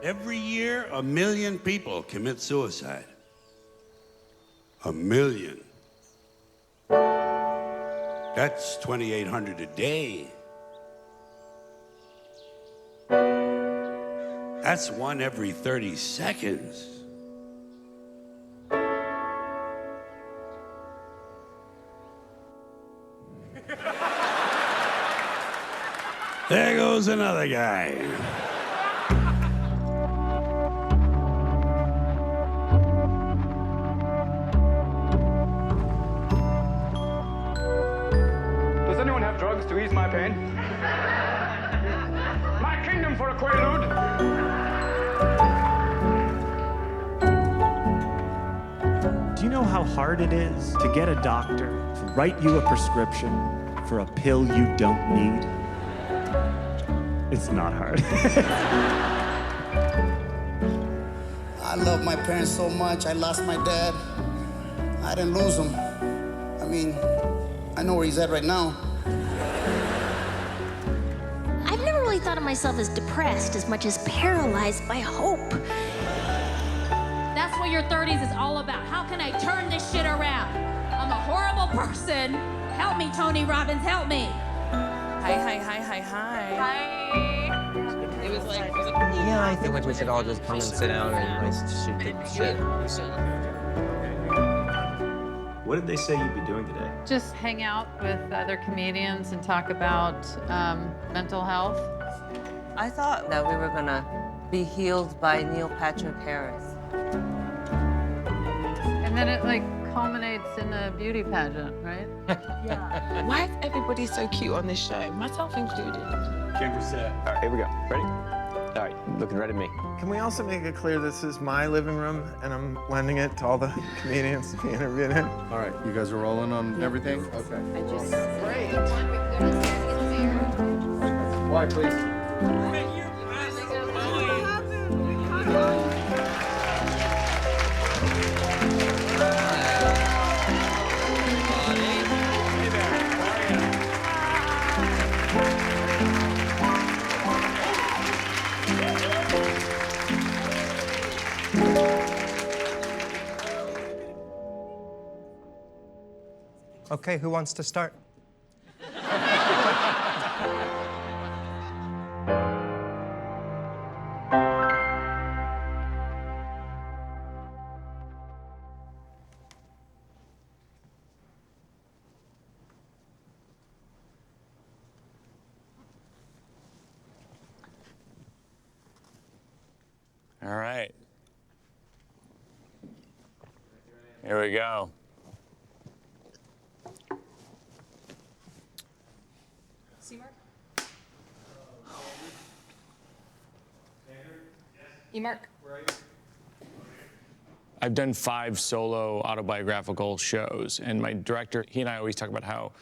Every year, 1 million people commit suicide. 1 million. That's 2,800 a day. That's one every 30 seconds. There goes another guy. Does anyone have drugs to ease my pain? My kingdom for a quaalude. Do you know how hard it is to get a doctor to write you a prescription for a pill you don't need? It's not hard. I love my parents so much. I lost my dad. I didn't lose him. I mean, I know where he's at right now. I've never really thought of myself as depressed as much as paralyzed by hope. That's what your 30s is all about. How can I turn this shit around? I'm a horrible person. Help me, Tony Robbins, help me. Hi. It was like, Yeah, I think we should all just come and sit down and shoot the shit. What did they say you'd be doing today? Just hang out with other comedians and talk about mental health. I thought that we were gonna be healed by Neil Patrick Harris. And then it like culminates in a beauty pageant, right? Yeah. Why is everybody so cute on this show, myself included? Camera set. All right, here we go. Ready? All right, looking right at me. Can we also make it clear this is my living room and I'm lending it to all the comedians to be interviewed in? All right, you guys are rolling on everything? Okay. Great. Why, please? Okay, who wants to start? All right. Here we go. Mark. I've done 5 solo autobiographical shows, and my director, he and I always talk about how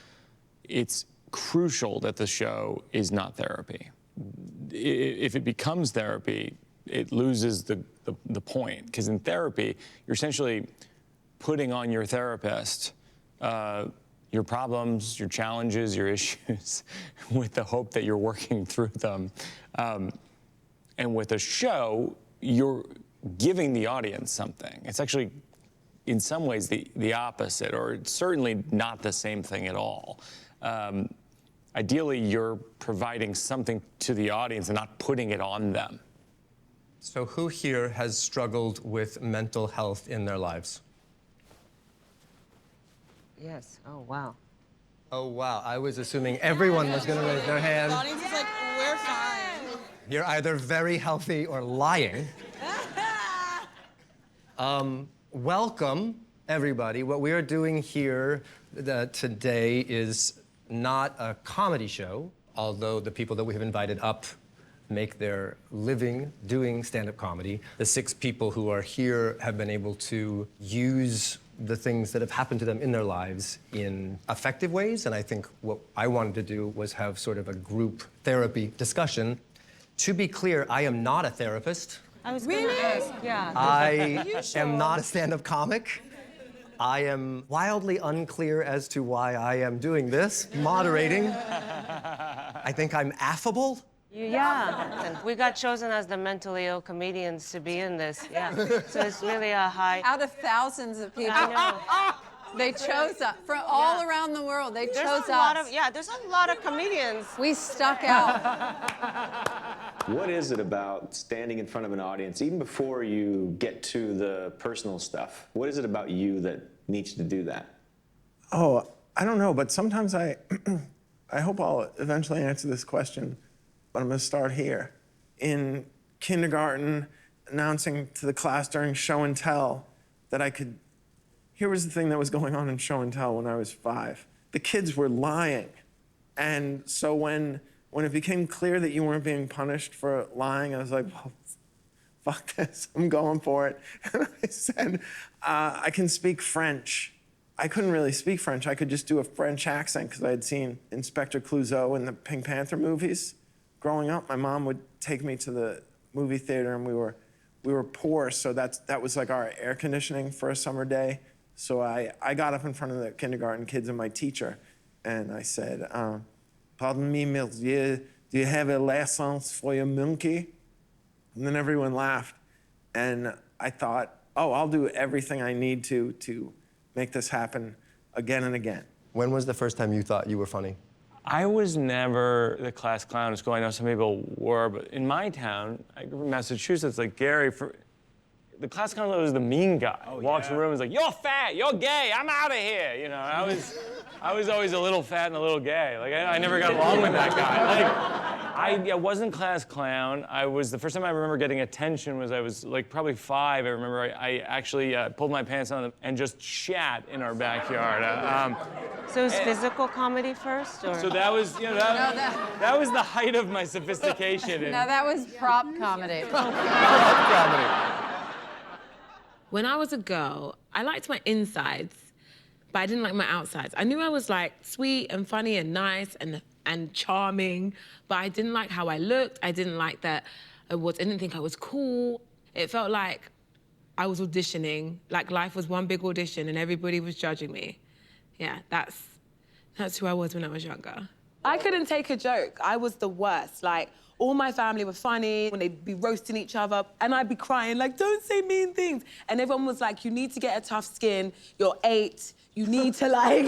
it's crucial that the show is not therapy. If it becomes therapy, it loses the point, because in therapy, you're essentially putting on your therapist your problems, your challenges, your issues, with the hope that you're working through them. And with a show, you're giving the audience something. It's actually, in some ways, the opposite, or certainly not the same thing at all. Ideally, you're providing something to the audience and not putting it on them. So who here has struggled with mental health in their lives? Yes. Oh, wow. Oh, wow. I was assuming everyone was going to raise their hand. The audience is like, we're fine. You're either very healthy or lying. Welcome, everybody. What we are doing here today is not a comedy show, although the people that we have invited up make their living doing stand-up comedy. The 6 people who are here have been able to use the things that have happened to them in their lives in effective ways, and I think what I wanted to do was have sort of a group therapy discussion. To be clear, I am not a therapist. I was going to ask, yeah. I am not a stand-up comic. I am wildly unclear as to why I am doing this, moderating. I think I'm affable. Yeah, we got chosen as the mentally ill comedians to be in this, yeah. So it's really a high... Out of thousands of people. I know. They chose us from all around the world. They chose us. There's a lot of comedians. We stuck out. What is it about standing in front of an audience, even before you get to the personal stuff? What is it about you that needs you to do that? Oh, I don't know, but sometimes I hope I'll eventually answer this question, but I'm gonna start here. In kindergarten, announcing to the class during show and tell that I could... Here was the thing that was going on in show and tell when I was 5. The kids were lying. And so when it became clear that you weren't being punished for lying, I was like, well, fuck this, I'm going for it. And I said, I can speak French. I couldn't really speak French. I could just do a French accent because I had seen Inspector Clouseau in the Pink Panther movies. Growing up, my mom would take me to the movie theater, and we were poor, so that was like our air conditioning for a summer day. So I got up in front of the kindergarten kids and my teacher, and I said, pardon me, monsieur, do you have a license for your monkey? And then everyone laughed. And I thought, oh, I'll do everything I need to make this happen again and again. When was the first time you thought you were funny? I was never the class clown at school. I know some people were, but in my town, I grew up in Massachusetts, like Gary, the class clown was the mean guy. Walks in the room and is like, you're fat, you're gay, I'm out of here. You know, I was always a little fat and a little gay. Like, I never got along with that guy. Like, I wasn't class clown. The first time I remember getting attention was I was like probably 5. I remember I actually pulled my pants on and just shat in our backyard. So it was physical comedy first, or? So that was, you know, that was the height of my sophistication. No, that was prop comedy. Prop comedy. When I was a girl, I liked my insides, but I didn't like my outsides. I knew I was like sweet and funny and nice and charming, but I didn't like how I looked. I didn't like that I didn't think I was cool. It felt like I was auditioning, like life was one big audition and everybody was judging me. Yeah, that's who I was when I was younger. I couldn't take a joke. I was the worst. Like, all my family were funny when they'd be roasting each other, and I'd be crying, like, don't say mean things. And everyone was like, you need to get a tough skin, you're 8, you need to, like,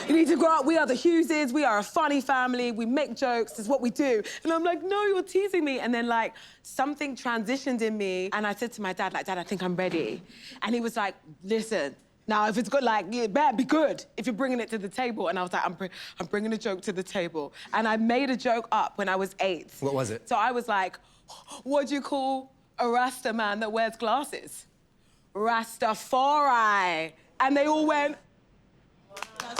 you need to grow up. We are the Hugheses, we are a funny family, we make jokes, this is what we do. And I'm like, no, you're teasing me. And then, like, something transitioned in me, and I said to my dad, like, Dad, I think I'm ready. And he was like, listen, now, if it's good, like, it better be good if you're bringing it to the table. And I was like, I'm bringing a joke to the table. And I made a joke up when I was 8. What was it? So I was like, what do you call a Rasta man that wears glasses? Rastafari. And they all went... And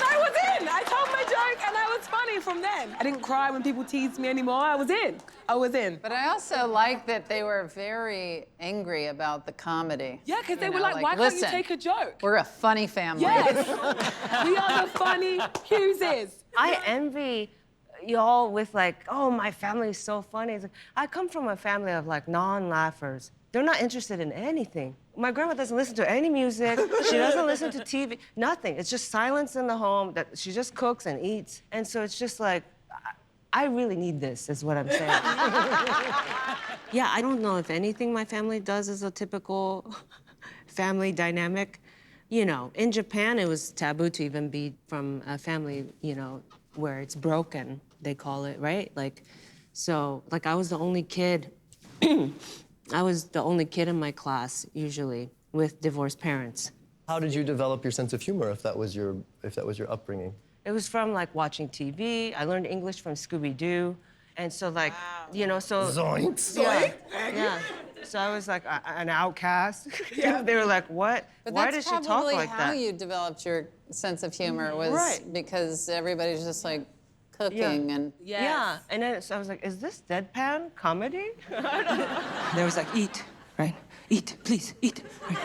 I was in. I told my joke and I was funny from then. I didn't cry when people teased me anymore. I was in. I was in. But I also like that they were very angry about the comedy. Yeah, because they were like, why can't you take a joke? We're a funny family. Yes. We are the funny Hugheses. I envy y'all with like, oh, my family is so funny. It's like, I come from a family of like non-laughers. They're not interested in anything. My grandma doesn't listen to any music. She doesn't listen to TV, nothing. It's just silence in the home, that she just cooks and eats. And so it's just like, I really need this, is what I'm saying. Yeah, I don't know if anything my family does is a typical family dynamic. You know, in Japan, it was taboo to even be from a family, you know, where it's broken, they call it, right? Like, so, like, I was the only kid I was the only kid in my class, usually, with divorced parents. How did you develop your sense of humor if that was your upbringing? It was from, like, watching TV. I learned English from Scooby-Doo. And so, like, you know, so... Zoinks! Yeah. Yeah. So I was, like, an outcast. Yeah. They were like, what? But why does she talk like that? that's probably how you developed your sense of humor, was because everybody's just, like, cooking and... Yes. Yeah, and then so I was like, is this deadpan comedy? They was like, eat, right? Eat, please, eat. Right.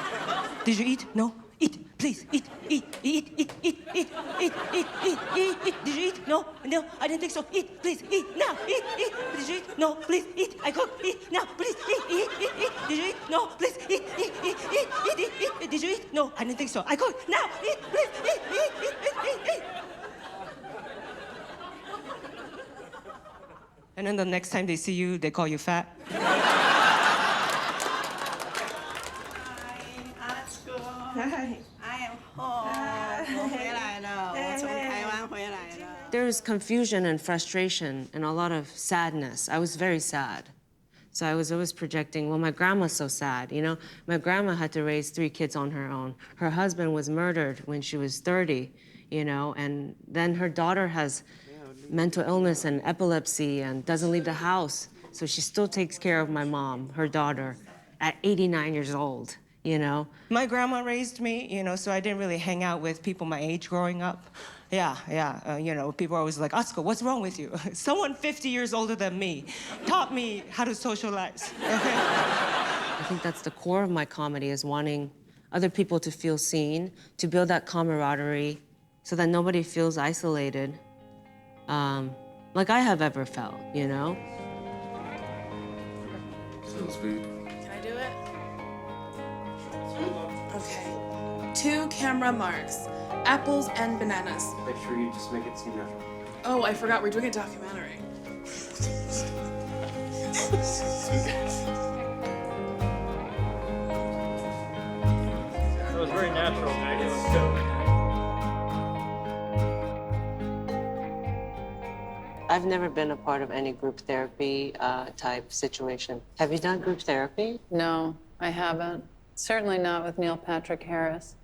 Did you eat? No? Eat, please, eat, eat, eat, eat, eat, eat, eat, eat, eat, eat, eat. Did you eat? No, no, I didn't think so. Eat, please, eat, now, eat, eat. Did you eat? No, please, eat. I cook, eat, now, please, eat, eat, eat, eat. Did you eat? No, please, eat, eat, eat, eat, eat, eat, eat. Did you eat? No, I didn't think so. I cook, now, eat, please, eat, eat, eat, eat, eat, eat. And then the next time they see you, they call you fat. There's confusion and frustration and a lot of sadness. I was very sad. So I was always projecting, well, my grandma's so sad, you know? My grandma had to raise 3 kids on her own. Her husband was murdered when she was 30, you know? And then her daughter has mental illness and epilepsy and doesn't leave the house. So she still takes care of my mom, her daughter, at 89 years old, you know? My grandma raised me, you know, so I didn't really hang out with people my age growing up. You know, people are always like, Asuka, what's wrong with you? Someone 50 years older than me taught me how to socialize, okay? I think that's the core of my comedy, is wanting other people to feel seen, to build that camaraderie so that nobody feels isolated, like I have ever felt, you know? So sweet. Can I do it? Okay. 2 camera marks. Apples and bananas. Make sure you just make it seem natural. Oh, I forgot we're doing a documentary. That was very natural. I've never been a part of any group therapy type situation. Have you done group therapy? No, I haven't. Certainly not with Neil Patrick Harris.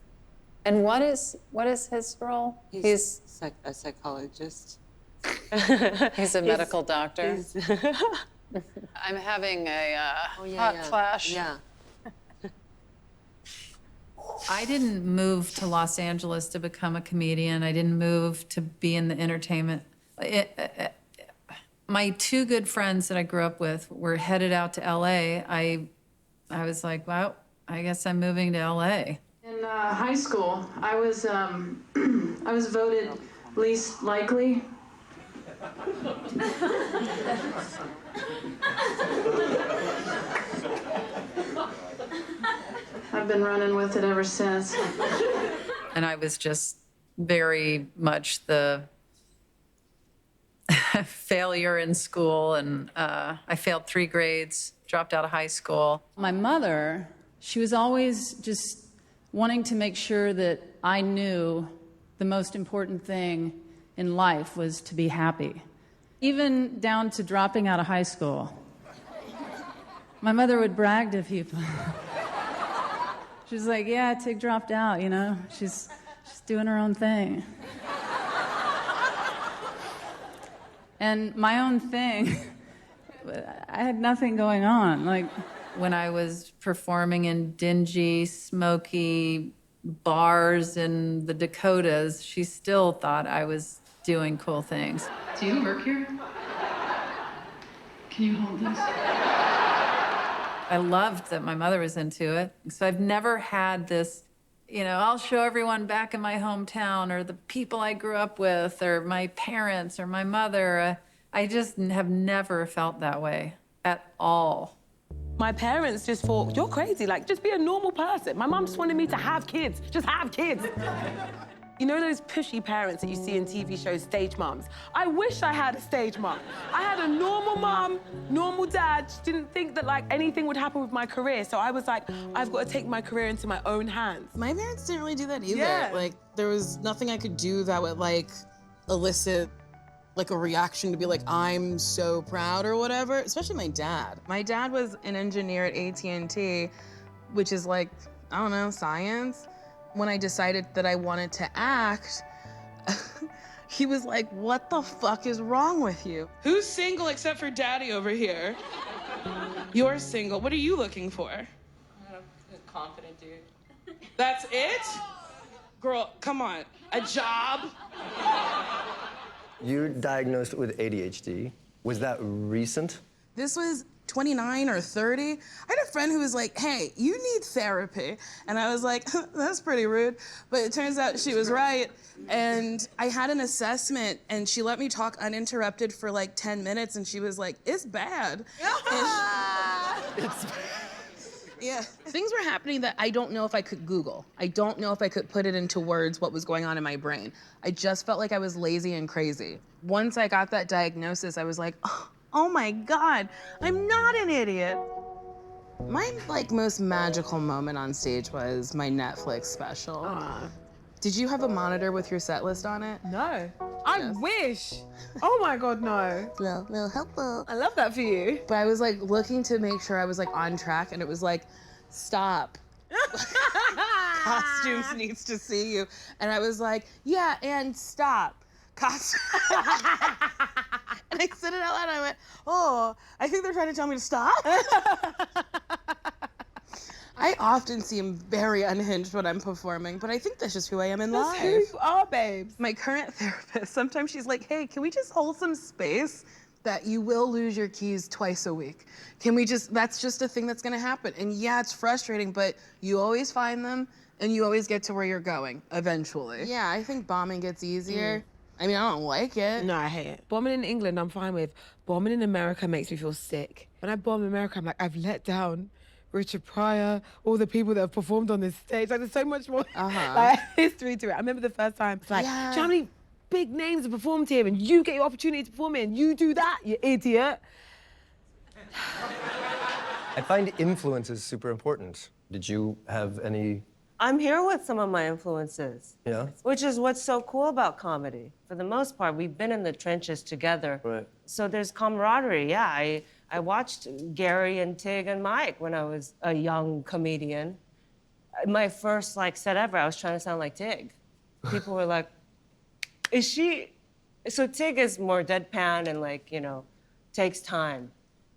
And what is his role? He's a psychologist. He's a medical doctor. I'm having a hot flash. Yeah. I didn't move to Los Angeles to become a comedian. I didn't move to be in the entertainment. My 2 good friends that I grew up with were headed out to LA. I was like, well, I guess I'm moving to LA. In high school, I was voted least likely. I've been running with it ever since. And I was just very much the failure in school, and I failed 3 grades, dropped out of high school. My mother, she was always just wanting to make sure that I knew the most important thing in life was to be happy. Even down to dropping out of high school. My mother would brag to people. She was like, yeah, Tig dropped out, you know? She's doing her own thing. And my own thing, I had nothing going on. Like, when I was performing in dingy, smoky bars in the Dakotas, she still thought I was doing cool things. Do you work here? Can you hold this? I loved that my mother was into it. So I've never had this, you know, I'll show everyone back in my hometown, or the people I grew up with, or my parents, or my mother. I just have never felt that way at all. My parents just thought, you're crazy, like, just be a normal person. My mom just wanted me to have kids, just have kids. You know those pushy parents that you see in TV shows, stage moms? I wish I had a stage mom. I had a normal mom, normal dad, just didn't think that, like, anything would happen with my career. So I was like, I've got to take my career into my own hands. My parents didn't really do that either. Yeah. Like, there was nothing I could do that would, like, elicit like a reaction to be like, I'm so proud or whatever, especially my dad. My dad was an engineer at AT&T, which is like, I don't know, science. When I decided that I wanted to act, he was like, what the fuck is wrong with you? Who's single except for daddy over here? You're single. What are you looking for? A confident dude. That's it? Girl, come on. A job? You're diagnosed with ADHD. Was that recent? This was 29 or 30. I had a friend who was like, hey, you need therapy. And I was like, that's pretty rude. But it turns out she was right. And I had an assessment, and she let me talk uninterrupted for like 10 minutes, and she was like, it's bad. It's Yeah. Things were happening that I don't know if I could Google. I don't know if I could put it into words what was going on in my brain. I just felt like I was lazy and crazy. Once I got that diagnosis, I was like, oh, oh my God, I'm not an idiot. My most magical moment on stage was my Netflix special. Did you have a monitor with your set list on it? No. I wish. Oh my God, no. Little helpful. I love that for you. But I was looking to make sure I was on track, and it was stop. Costumes needs to see you. And I was yeah, and stop. Costume. And I said it out loud, and I went, oh, I think they're trying to tell me to stop. I often seem very unhinged when I'm performing, but I think that's just who I am in life. That's who you are, babes. My current therapist, sometimes she's like, hey, can we just hold some space that you will lose your keys twice a week? Can we that's just a thing that's gonna happen. And yeah, it's frustrating, but you always find them and you always get to where you're going eventually. Yeah, I think bombing gets easier. I mean, I don't like it. No, I hate it. Bombing in England, I'm fine with. Bombing in America makes me feel sick. When I bomb in America, I'm I've let down Richard Pryor, all the people that have performed on this stage. There's so much more history to it. I remember the first time, it's do you know how many big names have performed here, and you get your opportunity to perform here, and you do that, you idiot. I find influences super important. Did you have any? I'm here with some of my influences. Yeah. Which is what's so cool about comedy. For the most part, we've been in the trenches together. Right. So there's camaraderie. Yeah, I watched Gary and Tig and Mike when I was a young comedian. My first set ever, I was trying to sound like Tig. People were like, is she? So Tig is more deadpan and takes time.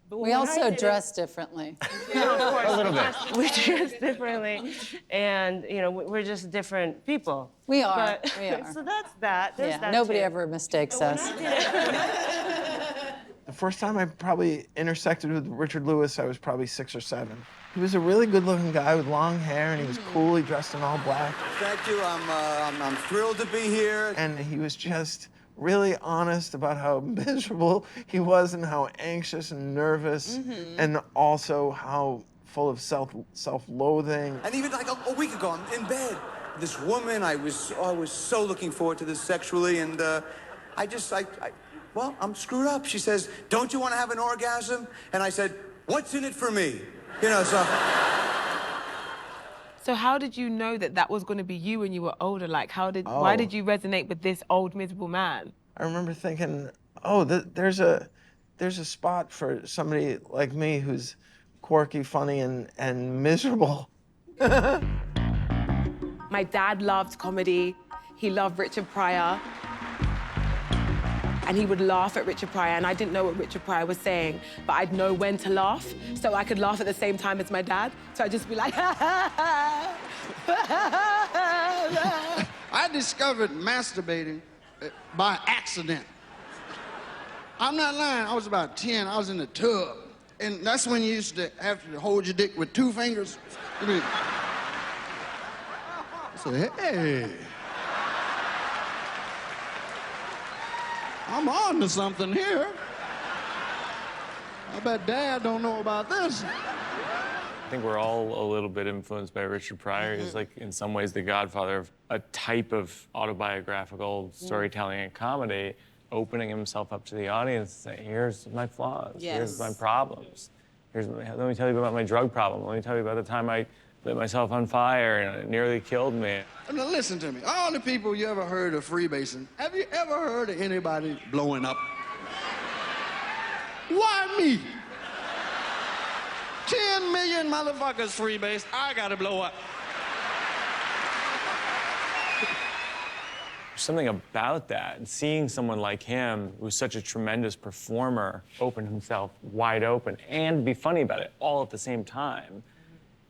But We also dress differently. Of course, A little bit. We dress differently, and we're just different people. We are. We are. So that's that. There's that Nobody too. ever mistakes us. The first time I probably intersected with Richard Lewis, I was probably 6 or 7. He was a really good-looking guy with long hair, and he was cool. He dressed in all black. Thank you. I'm thrilled to be here. And he was just really honest about how miserable he was and how anxious and nervous, and also how full of self-loathing. And even a week ago, I'm in bed. This woman, I was so looking forward to this sexually, and well, I'm screwed up. She says, don't you want to have an orgasm? And I said, what's in it for me? So how did you know that was going to be you when you were older? Why did you resonate with this old, miserable man? I remember thinking, oh, there's a spot for somebody like me who's quirky, funny, and miserable. My dad loved comedy. He loved Richard Pryor. And he would laugh at Richard Pryor, and I didn't know what Richard Pryor was saying, but I'd know when to laugh, so I could laugh at the same time as my dad. So I'd just be like, I discovered masturbating by accident. I'm not lying, I was about 10, I was in the tub. And that's when you used to have to hold your dick with 2 fingers. I said, hey. I'm on to something here. I bet Dad don't know about this. I think we're all a little bit influenced by Richard Pryor. He's in some ways the godfather of a type of autobiographical storytelling and comedy, opening himself up to the audience and saying, here's my flaws, here's my problems. Let me tell you about my drug problem. Let me tell you about the time I lit myself on fire and it nearly killed me. Now listen to me. All the people you ever heard of freebasing, have you ever heard of anybody blowing up? Why me? 10 million motherfuckers freebase, I gotta blow up. There's something about that, and seeing someone like him, who's such a tremendous performer, open himself wide open and be funny about it all at the same time.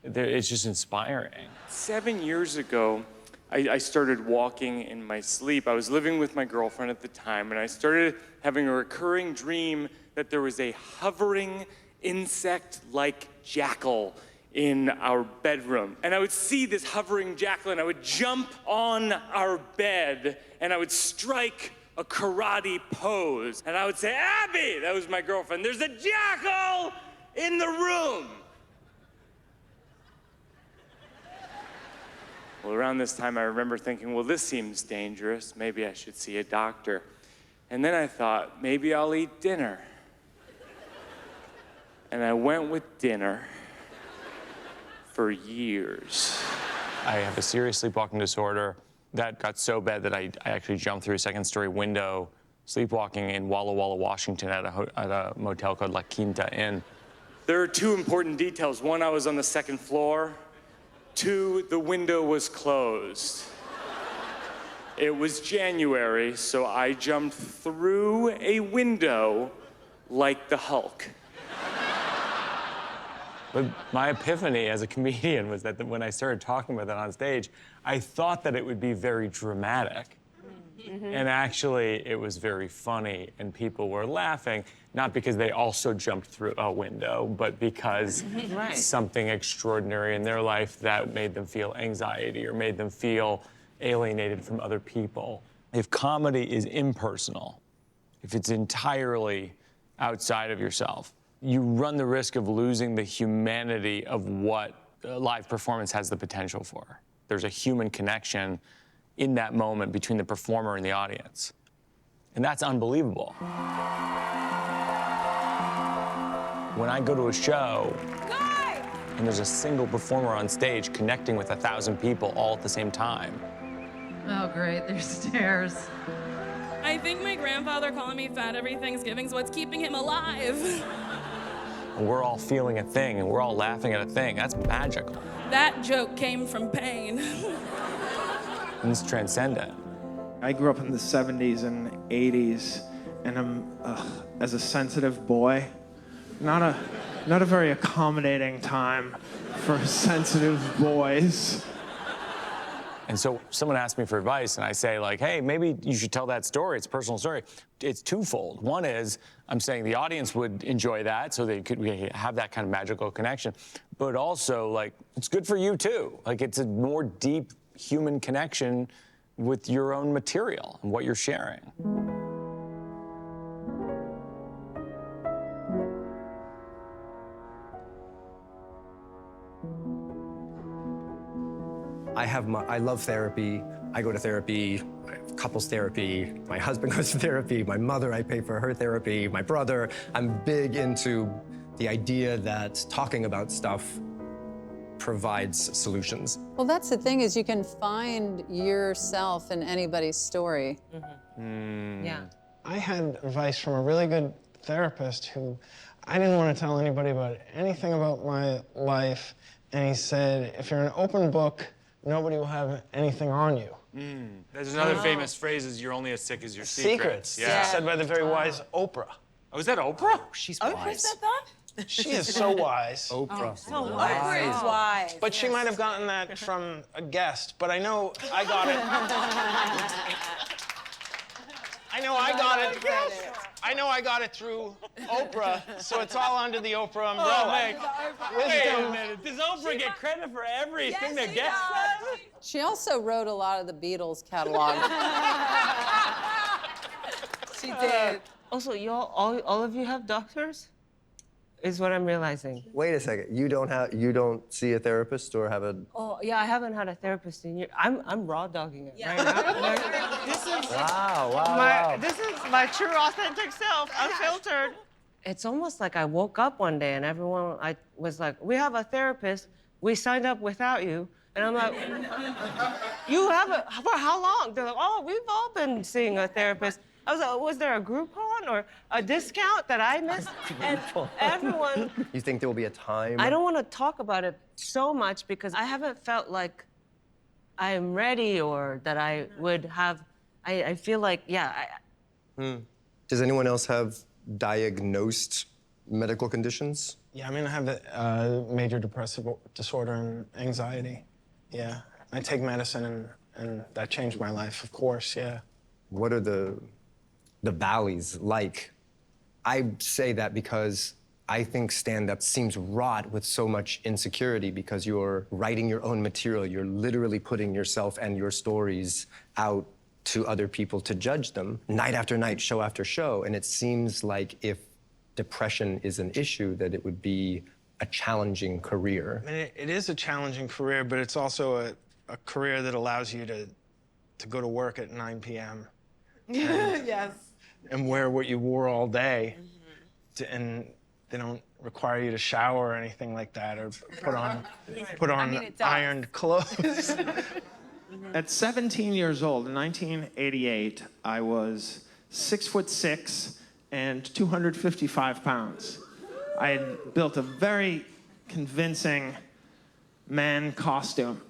It's just inspiring. 7 years ago, I started walking in my sleep. I was living with my girlfriend at the time, and I started having a recurring dream that there was a hovering insect-like jackal in our bedroom. And I would see this hovering jackal, and I would jump on our bed, and I would strike a karate pose. And I would say, Abby, that was my girlfriend, there's a jackal in the room. Well, around this time, I remember thinking, well, this seems dangerous. Maybe I should see a doctor. And then I thought, maybe I'll eat dinner. and I went with dinner for years. I have a serious sleepwalking disorder that got so bad that I actually jumped through a second-story window sleepwalking in Walla Walla, Washington at a motel called La Quinta Inn. There are two important details. One, I was on the second floor. Two, the window was closed. It was January, so I jumped through a window like the Hulk. But my epiphany as a comedian was that when I started talking about that on stage, I thought that it would be very dramatic. And actually, it was very funny, and people were laughing, not because they also jumped through a window, but because something extraordinary in their life that made them feel anxiety or made them feel alienated from other people. If comedy is impersonal, if it's entirely outside of yourself, you run the risk of losing the humanity of what live performance has the potential for. There's a human connection in that moment between the performer and the audience. And that's unbelievable. When I go to a show and there's a single performer on stage connecting with 1,000 people all at the same time. Oh, great, there's stairs. I think my grandfather calling me fat every Thanksgiving is what's keeping him alive. And we're all feeling a thing and we're all laughing at a thing. That's magical. That joke came from pain. And it's transcendent. I grew up in the 70s and 80s, and I'm, as a sensitive boy, not a very accommodating time for sensitive boys. And so someone asked me for advice, and I say, like, hey, maybe you should tell that story. It's a personal story. It's twofold. One is I'm saying the audience would enjoy that, so they could have that kind of magical connection. But also, like, it's good for you, too. Like, it's a more deep human connection with your own material and what you're sharing. I love therapy. I go to therapy, couples therapy. My husband goes to therapy. My mother, I pay for her therapy. My brother. I'm big into the idea that talking about stuff provides solutions. Well, that's the thing, is you can find yourself in anybody's story. Yeah. I had advice from a really good therapist who I didn't want to tell anybody about anything about my life. And he said, if you're an open book, nobody will have anything on you. There's another famous phrase is you're only as sick as your secrets. Yeah. Said by the very wise Oprah. Oh, is that Oprah? She's Oprah said that? She is so wise. Oprah. So Oprah is wise. But she might have gotten that from a guest, but I know I got it. I know I got it. I know I got it through Oprah, so it's all under the Oprah umbrella. Wait a minute. Does Oprah get credit for everything that gets said? She also wrote a lot of the Beatles catalog. She did. Also, all of you have doctors? Is what I'm realizing. Wait a second. You don't see a therapist or have a... Oh, yeah, I haven't had a therapist in years. I'm raw dogging it right now. This is Wow. This is my true, authentic self, unfiltered. It's almost like I woke up one day and everyone was like, we have a therapist. We signed up without you. And I'm like, you have a, for how long? They're like, oh, we've all been seeing a therapist. I was like, was there a Groupon or a discount that I missed? And everyone... You think there will be a time? I don't want to talk about it so much because I haven't felt like I'm ready or that I would have... I feel like, yeah. Does anyone else have diagnosed medical conditions? Yeah, I mean, I have a major depressive disorder and anxiety. Yeah, I take medicine and that changed my life, of course, yeah. What are the valleys like? I say that because I think stand-up seems wrought with so much insecurity because you're writing your own material. You're literally putting yourself and your stories out to other people to judge them night after night, show after show. And it seems like if depression is an issue, that it would be a challenging career. I mean, it is a challenging career, but it's also a career that allows you to go to work at 9 p.m. Yes. And wear what you wore all day. And they don't require you to shower or anything like that, or put on ironed clothes. At 17 years old, in 1988, I was 6'6" and 255 pounds. I had built a very convincing man costume.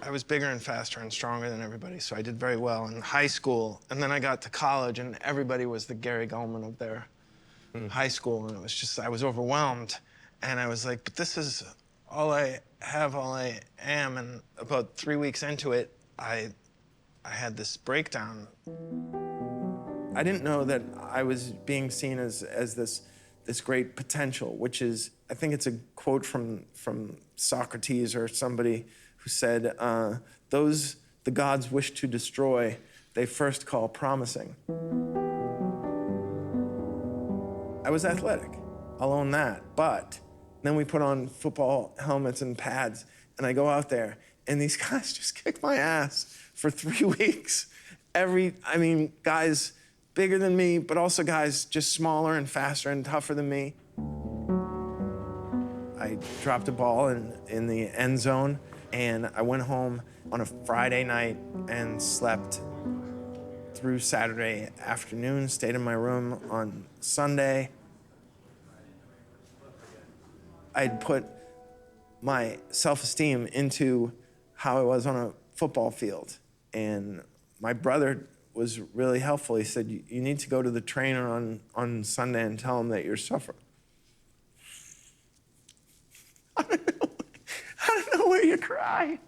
I was bigger and faster and stronger than everybody, so I did very well in high school. And then I got to college, and everybody was the Gary Gulman of their high school, and it was just, I was overwhelmed. And I was like, but this is all I have, all I am. And about 3 weeks into it, I had this breakdown. I didn't know that I was being seen as this great potential, which is, I think it's a quote from Socrates or somebody who said, those the gods wish to destroy, they first call promising. I was athletic, I'll own that, but then we put on football helmets and pads, and I go out there, and these guys just kick my ass for 3 weeks. Guys bigger than me, but also guys just smaller and faster and tougher than me. I dropped a ball in the end zone, and I went home on a Friday night and slept through Saturday afternoon, stayed in my room on Sunday. I'd put my self-esteem into how I was on a football field, and my brother was really helpful. He said, you need to go to the trainer on Sunday and tell him that you're suffering. I don't know where you cry.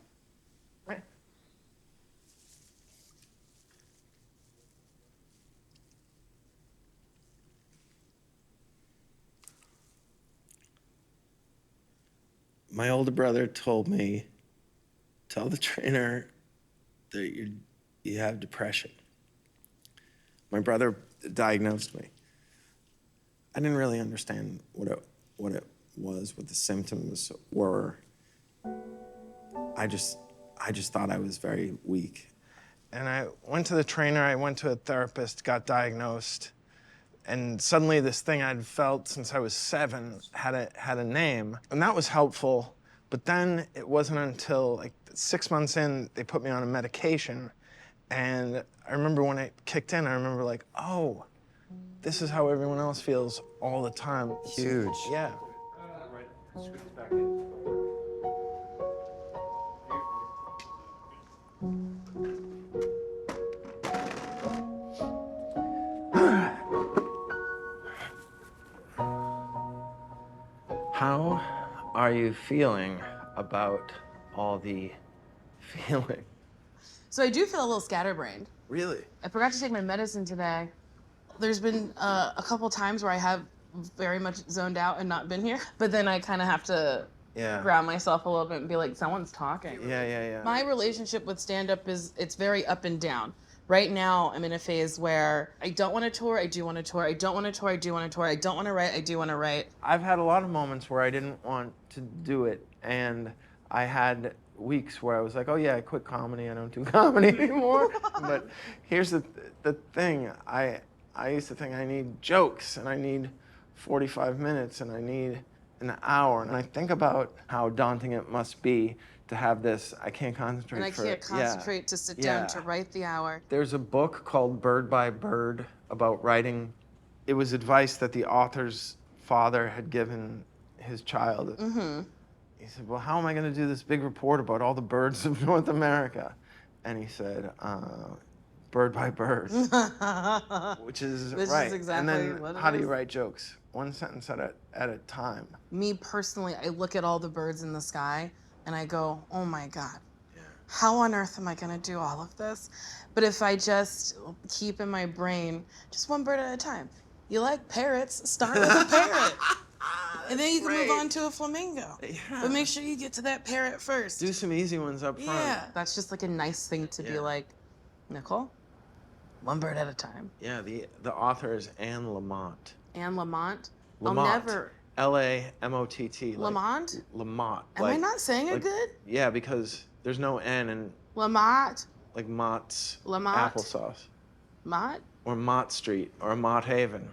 My older brother told me, tell the trainer that you have depression. My brother diagnosed me. I didn't really understand what it was, what the symptoms were. I just thought I was very weak. And I went to the trainer, I went to a therapist, got diagnosed, and suddenly this thing I'd felt since I was 7 had a name, and that was helpful. But then it wasn't until like 6 months in, they put me on a medication, and I remember when it kicked in, I remember like, oh, this is how everyone else feels all the time. Huge. Yeah. How are you feeling about all the feeling? So I do feel a little scatterbrained. Really? I forgot to take my medicine today. There's been a couple times where I have very much zoned out and not been here, but then I kind of have to ground myself a little bit and be like, someone's talking. Yeah. My relationship with stand-up it's very up and down. Right now, I'm in a phase where I don't want to tour, I do want to tour, I don't want to tour, I do want to tour, I don't want to write, I do want to write. I've had a lot of moments where I didn't want to do it, and I had weeks where I was like, oh yeah, I quit comedy, I don't do comedy anymore. But here's the thing, I used to think I need jokes, and I need 45 minutes, and I need an hour, and I think about how daunting it must be to have this, I can't concentrate and I can't concentrate to sit down to write the hour. There's a book called Bird by Bird about writing. It was advice that the author's father had given his child. Mm-hmm. He said, well, how am I going to do this big report about all the birds of North America? And he said, bird by bird, which is right. Is exactly and then what it how do is. you write jokes? One sentence at a time. Me personally, I look at all the birds in the sky and I go, oh my God, how on earth am I gonna do all of this? But if I just keep in my brain, just one bird at a time. You like parrots, start with a parrot. And then you can move on to a flamingo. Yeah. But make sure you get to that parrot first. Do some easy ones up front. Yeah, that's just like a nice thing to be like, Nicole, one bird at a time. Yeah, the author is Anne Lamott. Anne Lamott. Lamott. I'll never. L-A-M-O-T-T. Lamont? Lamott. Am I not saying it good? Yeah, because there's no N in Lamott. like Mott's Lamott. applesauce. Mott? Or Mott Street or Mott Haven.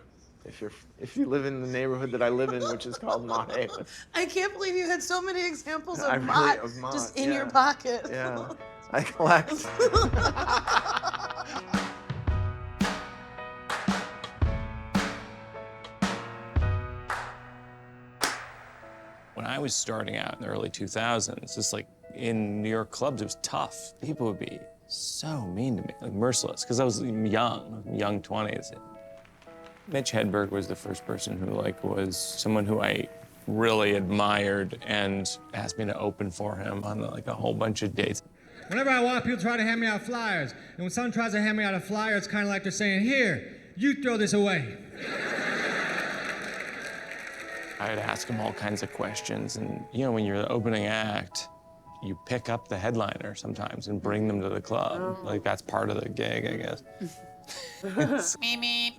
if you live in the neighborhood that I live in, which is called Mott Haven. I can't believe you had so many examples I of really- Mott of Mott, just in your yeah. pocket. Yeah, I collect. When I was starting out in the early 2000s, just like in New York clubs, it was tough. People would be so mean to me, like merciless, because I was young 20s. Mitch Hedberg was the first person who was someone who I really admired and asked me to open for him on a whole bunch of dates. Whenever I walk, people try to hand me out flyers. And when someone tries to hand me out a flyer, it's kind of like they're saying, here, you throw this away. I'd ask him all kinds of questions. And, when you're the opening act, you pick up the headliner sometimes and bring them to the club. Like, that's part of the gig, I guess.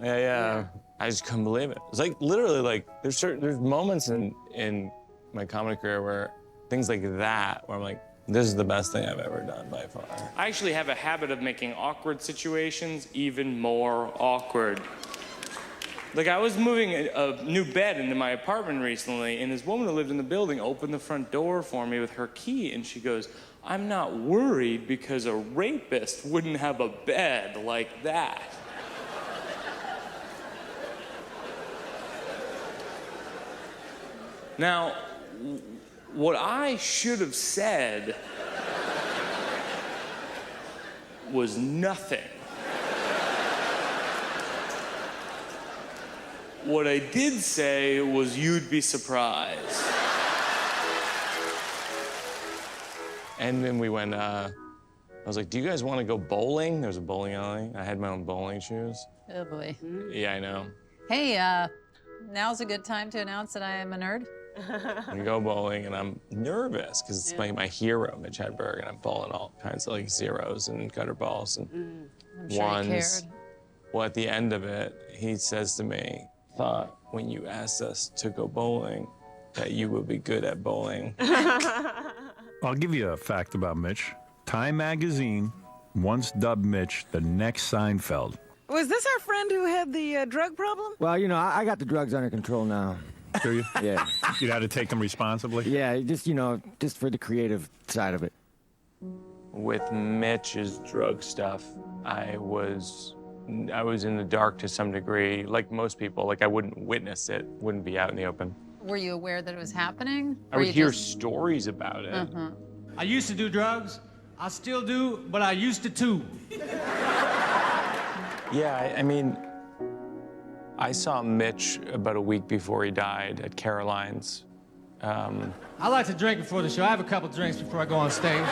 Yeah. I just couldn't believe it. It's literally there's moments in my comedy career where things like that, where I'm like, this is the best thing I've ever done by far. I actually have a habit of making awkward situations even more awkward. Like, I was moving a new bed into my apartment recently, and this woman who lived in the building opened the front door for me with her key, and she goes, I'm not worried because a rapist wouldn't have a bed like that. Now, what I should have said was nothing. What I did say was, you'd be surprised. And then we went, I was like, do you guys want to go bowling? There was a bowling alley. I had my own bowling shoes. Oh boy. Yeah, I know. Hey, now's a good time to announce that I am a nerd. We go bowling, and I'm nervous because it's my hero, Mitch Hedberg, and I'm bowling all kinds of zeros and gutter balls and I'm sure ones. he cared. Well, at the end of it, he says to me, thought when you asked us to go bowling that you would be good at bowling. I'll give you a fact about Mitch. Time magazine once dubbed Mitch the next Seinfeld. Was this our friend who had the drug problem? Well, I got the drugs under control now. Do you? Yeah. You had to take them responsibly? Yeah, just for the creative side of it. With Mitch's drug stuff, I was in the dark to some degree. Like most people, I wouldn't witness it, wouldn't be out in the open. Were you aware that it was happening? I would hear stories about it. Uh-huh. I used to do drugs. I still do, but I used to too. Yeah, I mean, I saw Mitch about a week before he died at Caroline's. I like to drink before the show. I have a couple drinks before I go on stage.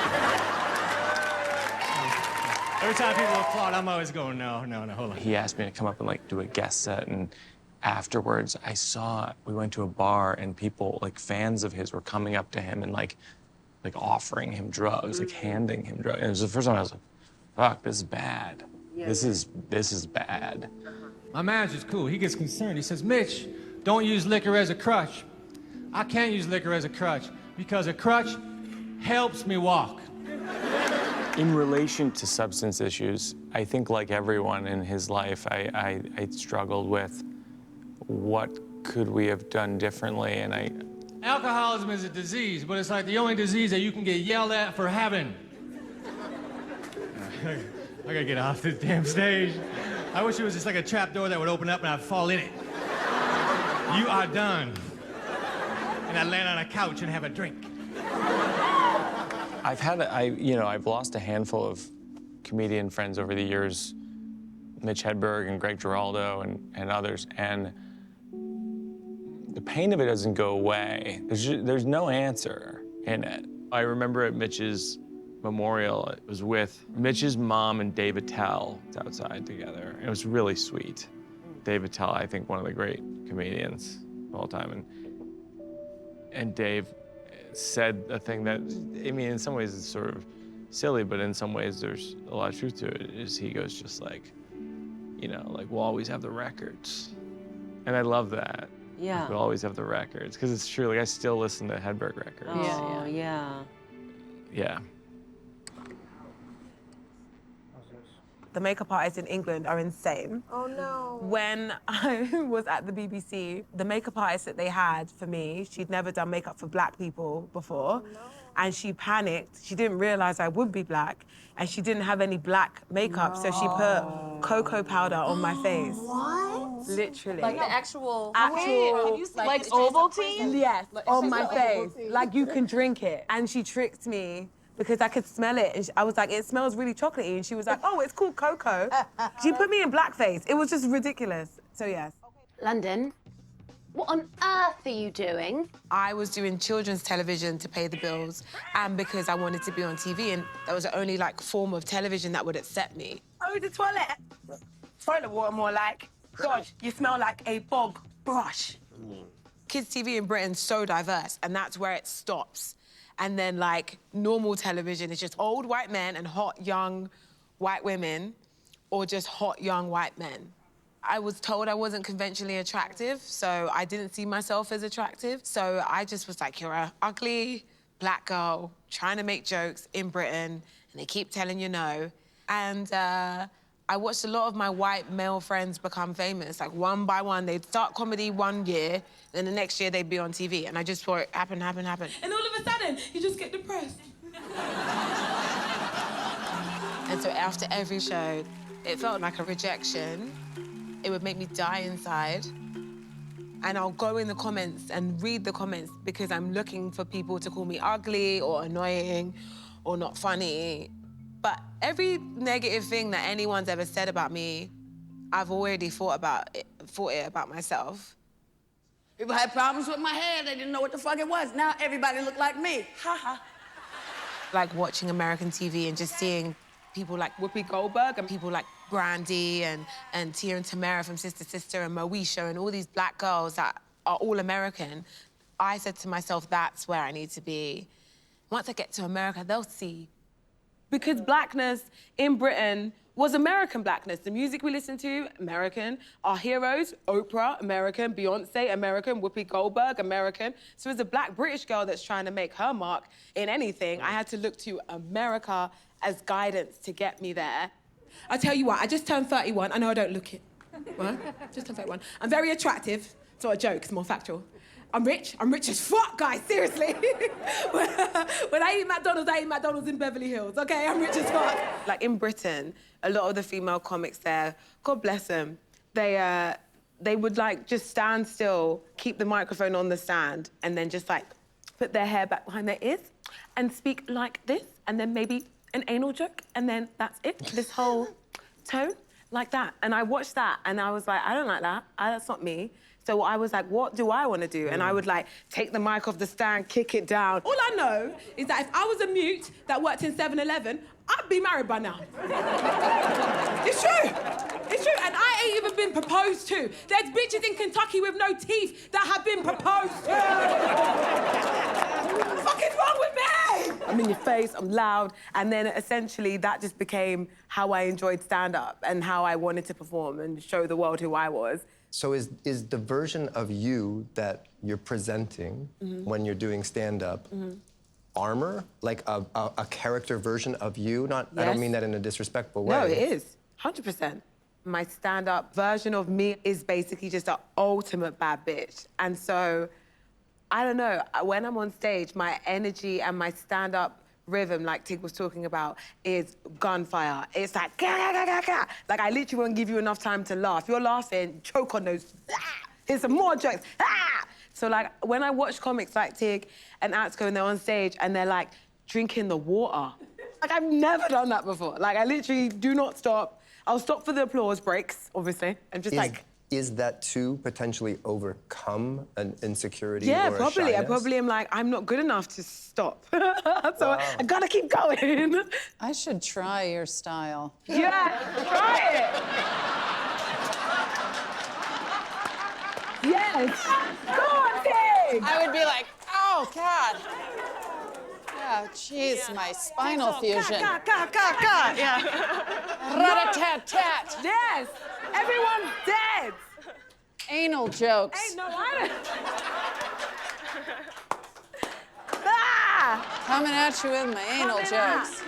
Every time people applaud, I'm always going, no, hold on. He asked me to come up and do a guest set, and afterwards we went to a bar, and people, fans of his were coming up to him and offering him drugs, handing him drugs. And it was the first time I was like, fuck, this is bad. Yeah. This is bad. My manager's cool. He gets concerned. He says, Mitch, don't use liquor as a crutch. I can't use liquor as a crutch because a crutch helps me walk. In relation to substance issues, I think like everyone in his life, I struggled with what could we have done differently, and Alcoholism is a disease, but it's the only disease that you can get yelled at for having. I gotta get off this damn stage. I wish it was just a trap door that would open up and I'd fall in it. You are done. And I'd land on a couch and have a drink. I've lost a handful of comedian friends over the years, Mitch Hedberg and Greg Giraldo and others, and the pain of it doesn't go away. There's no answer in it. I remember at Mitch's memorial, it was with Mitch's mom and Dave Attell outside together. It was really sweet. Dave Attell, I think, one of the great comedians of all time. And Dave said a thing that, in some ways it's sort of silly, but in some ways there's a lot of truth to it, is he goes just we'll always have the records. And I love that. Yeah. We'll always have the records, because it's true. I still listen to Hedberg records. Oh, yeah. Yeah. The makeup artists in England are insane. Oh no. When I was at the BBC, the makeup artist that they had for me, she'd never done makeup for black people before. And she panicked. She didn't realize I would be black. And she didn't have any black makeup, so she put cocoa powder on my face. What? Literally. Like the actual Like Ovaltine? Yes, on my face. Like you can drink it. And she tricked me because I could smell it. And I was like, it smells really chocolatey. And she was like, oh, it's called cocoa. She put me in blackface. It was just ridiculous. So yes. London, what on earth are you doing? I was doing children's television to pay the bills, and because I wanted to be on TV, and that was the only like form of television that would accept me. Oh, the toilet. Toilet water more like. God, you smell like a bog brush. Kids TV in Britain's so diverse, and that's where it stops. And then like normal television is just old white men and hot young white women, or just hot young white men. I was told I wasn't conventionally attractive, so I didn't see myself as attractive. So I just was like, you're an ugly black girl trying to make jokes in Britain, and they keep telling you no. And I watched a lot of my white male friends become famous. Like one by one, they'd start comedy one year, then the next year they'd be on TV. And I just saw it happen. And all of a sudden, you just get depressed. And so after every show, it felt like a rejection. It would make me die inside. And I'll go in the comments and read the comments because I'm looking for people to call me ugly or annoying or not funny. But every negative thing that anyone's ever said about me, I've already thought it about myself. People had problems with my hair. They didn't know what the fuck it was. Now everybody look like me. Ha ha. Like watching American TV and just seeing people like Whoopi Goldberg and people like Brandy and Tia and Tamara from Sister Sister and Moesha and all these black girls that are all American, I said to myself, that's where I need to be. Once I get to America, they'll see. Because blackness in Britain was American blackness. The music we listen to, American. Our heroes, Oprah, American. Beyonce, American. Whoopi Goldberg, American. So as a black British girl that's trying to make her mark in anything, I had to look to America as guidance to get me there. I tell you what, I just turned 31. I know I don't look it. Right? Just turned 31. I'm very attractive. It's not a joke, it's more factual. I'm rich as fuck, guys, seriously. When I eat McDonald's in Beverly Hills, okay? I'm rich as fuck. Like in Britain, a lot of the female comics there, God bless them, they would like just stand still, keep the microphone on the stand, and then just like put their hair back behind their ears and speak like this, and then maybe an anal joke, and then that's it. This whole tone, like that. And I watched that, and I was like, I don't like that. That's not me. So I was like, what do I want to do? And I would like take the mic off the stand, kick it down. All I know is that if I was a mute that worked in 7-Eleven, I'd be married by now. It's true. It's true. And I ain't even been proposed to. There's bitches in Kentucky with no teeth that have been proposed to. What the fuck is wrong with me? I'm in your face, I'm loud. And then essentially that just became how I enjoyed stand-up and how I wanted to perform and show the world who I was. So is the version of you that you're presenting when you're doing stand-up armor? Like a character version of you? Not, Yes. I don't mean that in a disrespectful way. No, it is, 100%. My stand-up version of me is basically just an ultimate bad bitch. And so, I don't know, when I'm on stage, my energy and my stand-up rhythm, like Tig was talking about, is gunfire. It's like, gah, gah, gah, gah, gah. Like, I literally won't give you enough time to laugh. You're laughing, choke on those, here's some more jokes, So, like, when I watch comics like Tig and AXA and they're on stage and they're, like, drinking the water. Like, I've never done that before. Like, I literally do not stop. I'll stop for the applause breaks, obviously, and just, Is that to potentially overcome an insecurity yeah, or a probably. I shyness? probably am like, I'm not good enough to stop. So I gotta keep going. I should try your style. Yeah, try it. Yes. Go on, Tig. I would be like, oh, God. Oh, jeez, my spinal fusion. Yeah. Rat-a-tat-tat. Yes. Everyone's dead. Anal jokes. Ain't no, I Coming at you with my anal jokes.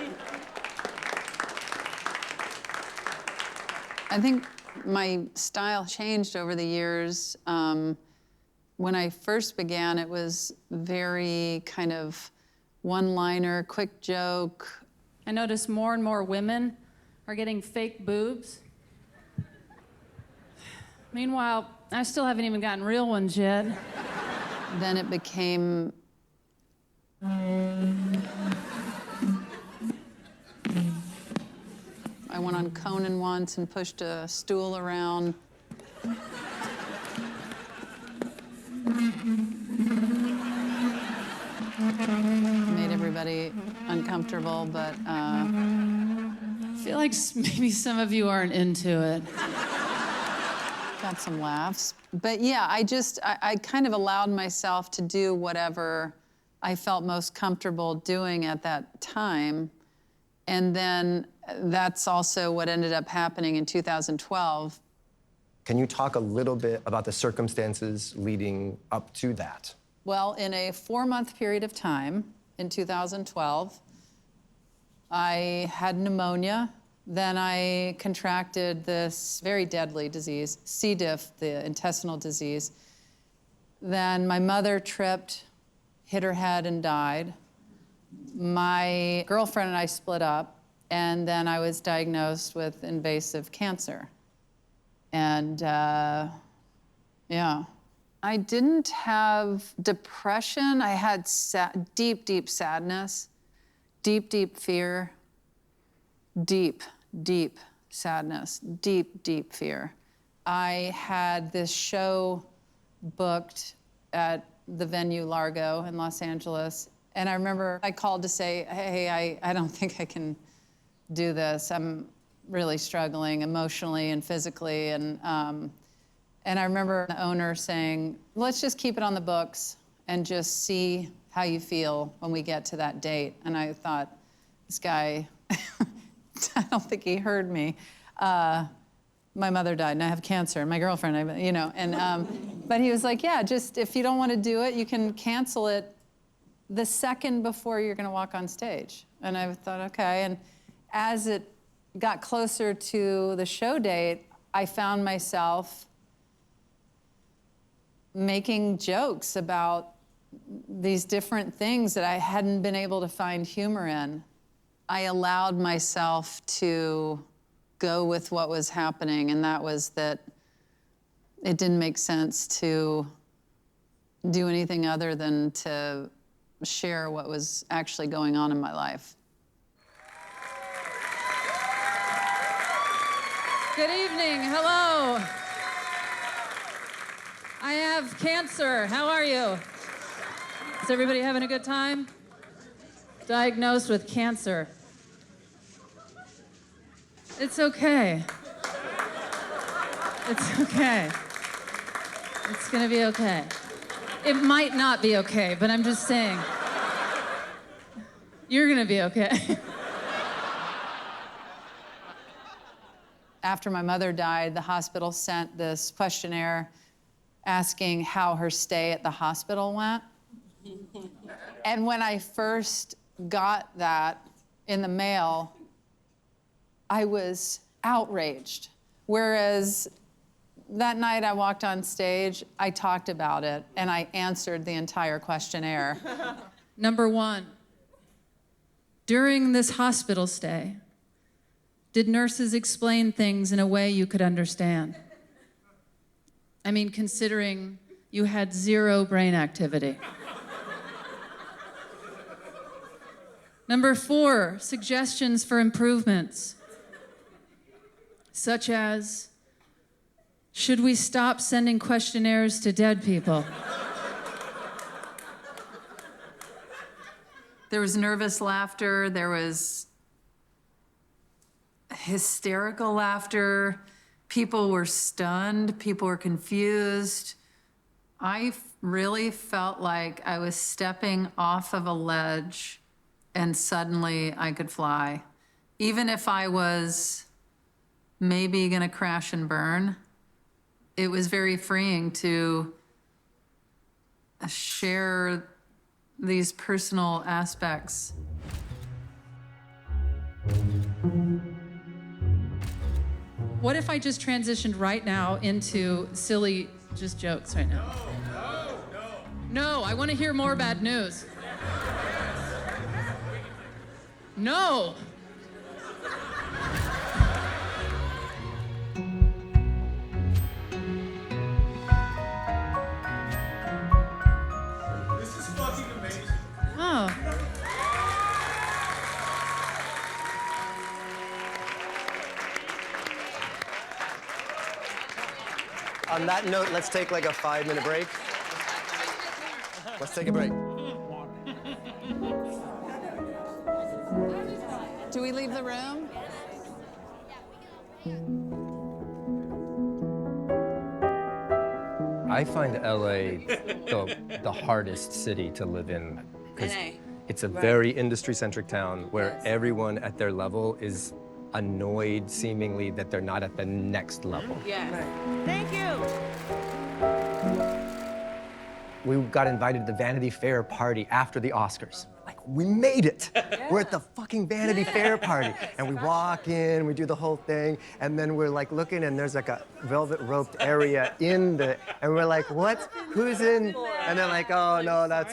I think my style changed over the years. When I first began, it was very kind of one-liner, quick joke. I notice more and more women are getting fake boobs. Meanwhile, I still haven't even gotten real ones yet. Then it became I went on Conan once and pushed a stool around. Made everybody uncomfortable, but I feel like maybe some of you aren't into it. got some laughs. But yeah, I kind of allowed myself to do whatever I felt most comfortable doing at that time. And then that's also what ended up happening in 2012. Can you talk a little bit about the circumstances leading up to that? Well, in a 4-month period of time in 2012, I had pneumonia. Then I contracted this very deadly disease, C. diff, the intestinal disease. Then my mother tripped, hit her head, and died. My girlfriend and I split up, and then I was diagnosed with invasive cancer. And yeah, I didn't have depression. I had deep, deep sadness, deep, deep fear, deep, deep sadness, deep, deep fear. I had this show booked at the venue Largo in Los Angeles. And I remember I called to say, hey, I don't think I can do this. I'm really struggling emotionally and physically. And I remember the owner saying, let's just keep it on the books and just see how you feel when we get to that date. And I thought, this guy, I don't think he heard me. My mother died and I have cancer, and my girlfriend, you know, and, but he was like, yeah, just if you don't want to do it, you can cancel it the second before you're gonna walk on stage. And I thought, okay. And as it got closer to the show date, I found myself making jokes about these different things that I hadn't been able to find humor in. I allowed myself to go with what was happening, and that was that it didn't make sense to do anything other than to share what was actually going on in my life. Good evening, hello. I have cancer, how are you? Is everybody having a good time? Diagnosed with cancer. It's okay. It's okay. It's gonna be okay. It might not be okay, but I'm just saying. You're gonna be okay. After my mother died, the hospital sent this questionnaire asking how her stay at the hospital went. And when I first got that in the mail, I was outraged. Whereas that night I walked on stage, I talked about it, and I answered the entire questionnaire. Number 1, during this hospital stay, did nurses explain things in a way you could understand? I mean, considering you had 0 brain activity. Number 4, suggestions for improvements, such as, should we stop sending questionnaires to dead people? There was nervous laughter, there was hysterical laughter, people were stunned, people were confused. I really felt like I was stepping off of a ledge and suddenly I could fly. Even if I was maybe gonna crash and burn, it was very freeing to share these personal aspects. What if I just transitioned right now into silly just jokes right now? No, I want to hear more bad news. No. This is fucking amazing. Oh. On that note, let's take like a 5-minute break. Let's take a break. Do we leave the room? I find LA the hardest city to live in because LA. it's a Right. very industry-centric town where everyone at their level is annoyed seemingly that they're not at the next level. Yes. Thank you. We got invited to the Vanity Fair party after the Oscars. Like, we made it. We're at the fucking Vanity Fair party. And we walk in, we do the whole thing, and then we're like looking and there's like a velvet roped area in the, and we're like, what? Who's in? And they're like, oh no, that's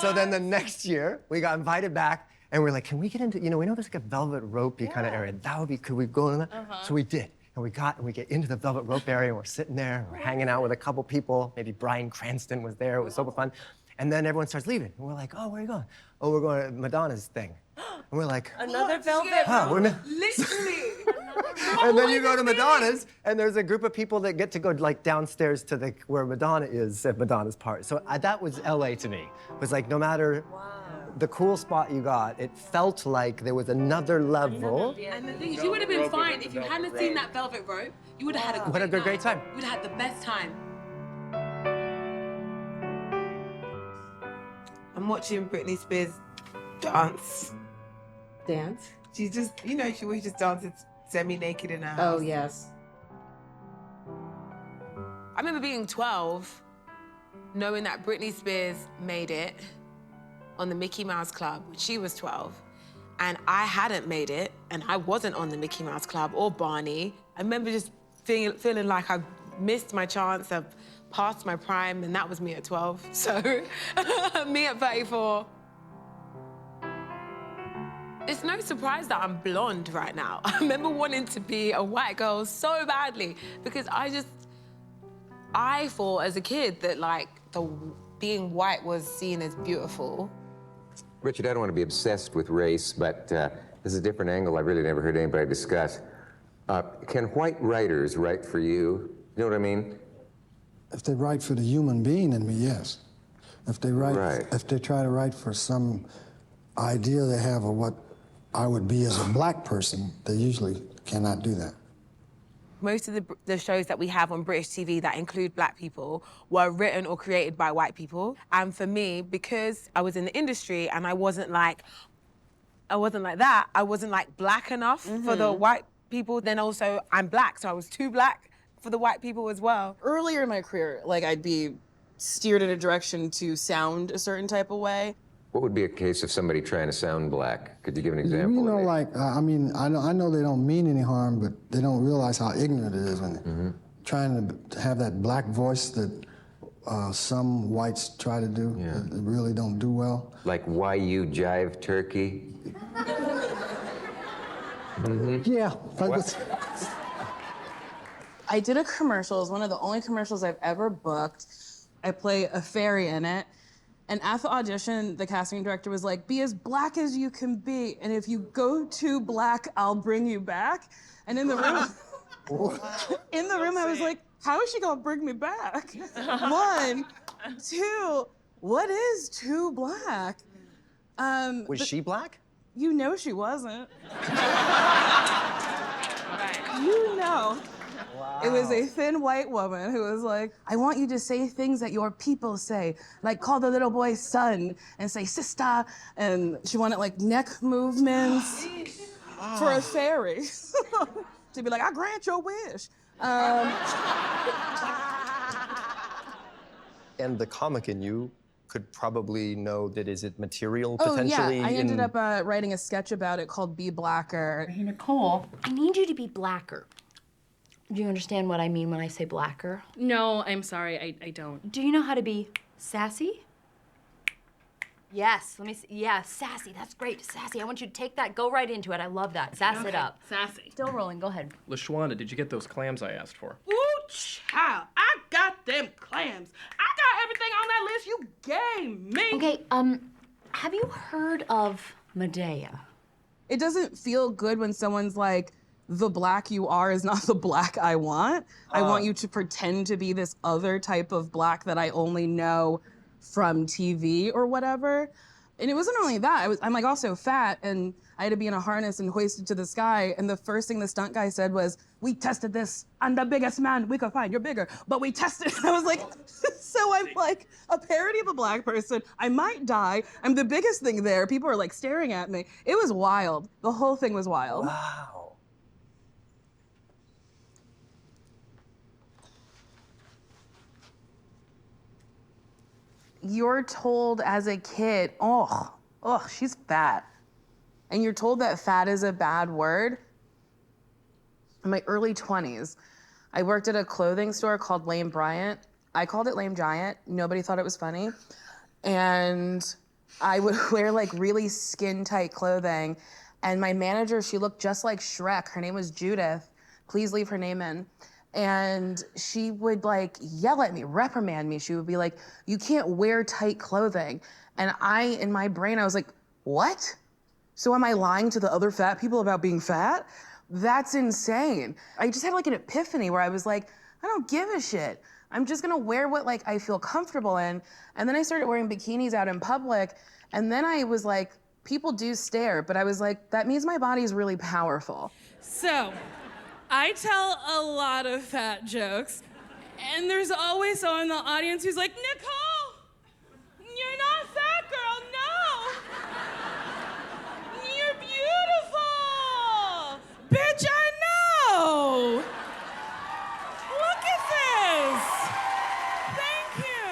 So then the next year, we got invited back and we're like, can we get into, we know there's like a velvet ropey kind of area. That would be, could we go in that? So we did. And we get into the velvet rope area and we're sitting there, and we're hanging out with a couple people. Maybe Bryan Cranston was there, it was super fun. And then everyone starts leaving. And we're like, oh, where are you going? Oh, we're going to Madonna's thing. And we're like, Another velvet huh, rope. literally. And then you go to Madonna's, and there's a group of people that get to go like downstairs to where Madonna is at Madonna's party. So that was LA to me. It was like no matter the cool spot you got, it felt like there was another level. And the thing is, you would have been fine if you hadn't seen that velvet rope. You would have had a great time. You would have had the best time. I'm watching Britney Spears dance. Dance? She's just, she always just dances semi-naked in her house. Oh, yes. I remember being 12, knowing that Britney Spears made it on the Mickey Mouse Club when she was 12, and I hadn't made it, and I wasn't on the Mickey Mouse Club or Barney. I remember just feeling like I missed my chance of past my prime, and that was me at 12. So, me at 34. It's no surprise that I'm blonde right now. I remember wanting to be a white girl so badly because I thought as a kid that being white was seen as beautiful. Richard, I don't want to be obsessed with race, but this is a different angle I've really never heard anybody discuss. Can white writers write for you? You know what I mean? If they write for the human being in me, yes. If they if they try to write for some idea they have of what I would be as a black person, they usually cannot do that. Most of the shows that we have on British TV that include black people were written or created by white people. And for me, because I was in the industry and I wasn't like that, I wasn't like black enough for the white people, then also I'm black, so I was too black for the white people as well. Earlier in my career, I'd be steered in a direction to sound a certain type of way. What would be a case of somebody trying to sound black? Could you give an example? I know they don't mean any harm, but they don't realize how ignorant it is when they're trying to have that black voice that some whites try to do that they really don't do well. Like, why you jive turkey? Yeah. I did a commercial. It was one of the only commercials I've ever booked. I play a fairy in it. And at the audition, the casting director was like, be as black as you can be. And if you go too black, I'll bring you back. And in the room, I was like, how is she gonna bring me back? 1, 2, what is too black? Was she black? You know she wasn't. You know. Wow. It was a thin white woman who was like, I want you to say things that your people say, like call the little boy son and say sister, and she wanted neck movements for a fairy. To be like, I grant your wish. And the comic in you could probably know that is it material Oh potentially? yeah, I ended up writing a sketch about it called Be Blacker. Hey, Nicole, I need you to be blacker. Do you understand what I mean when I say black girl? No, I'm sorry, I don't. Do you know how to be sassy? Yes, let me see. Yeah, sassy, that's great, sassy. I want you to take that, go right into it. I love that, sass it Okay, up. sassy. Still rolling, go ahead. LaShawanda, did you get those clams I asked for? Ooh, child, I got them clams. I got everything on that list you gave me. Okay, have you heard of Medea? It doesn't feel good when someone's like, the black you are is not the black I want. I want you to pretend to be this other type of black that I only know from TV or whatever. And it wasn't only that, I'm like also fat and I had to be in a harness and hoisted to the sky. And the first thing the stunt guy said was, we tested this on the biggest man we could find. You're bigger, but we tested. And I was like, so I'm like a parody of a black person. I might die. I'm the biggest thing there. People are like staring at me. It was wild. The whole thing was wild. Wow. You're told as a kid, oh, she's fat. And you're told that fat is a bad word. In my early 20s, I worked at a clothing store called Lame Bryant. I called it Lame Giant. Nobody thought it was funny. And I would wear like really skin tight clothing. And my manager, she looked just like Shrek. Her name was Judith. Please leave her name in. And she would like yell at me, reprimand me. She would be like, you can't wear tight clothing. And in my brain, I was like, what? So am I lying to the other fat people about being fat? That's insane. I just had like an epiphany where I was like, I don't give a shit. I'm just gonna wear what like I feel comfortable in. And then I started wearing bikinis out in public. And then I was like, people do stare, but I was like, that means my body is really powerful. So, I tell a lot of fat jokes, and there's always someone in the audience who's like, Nicole, you're not fat, girl, no. You're beautiful. Bitch, I know. Look at this. Thank you.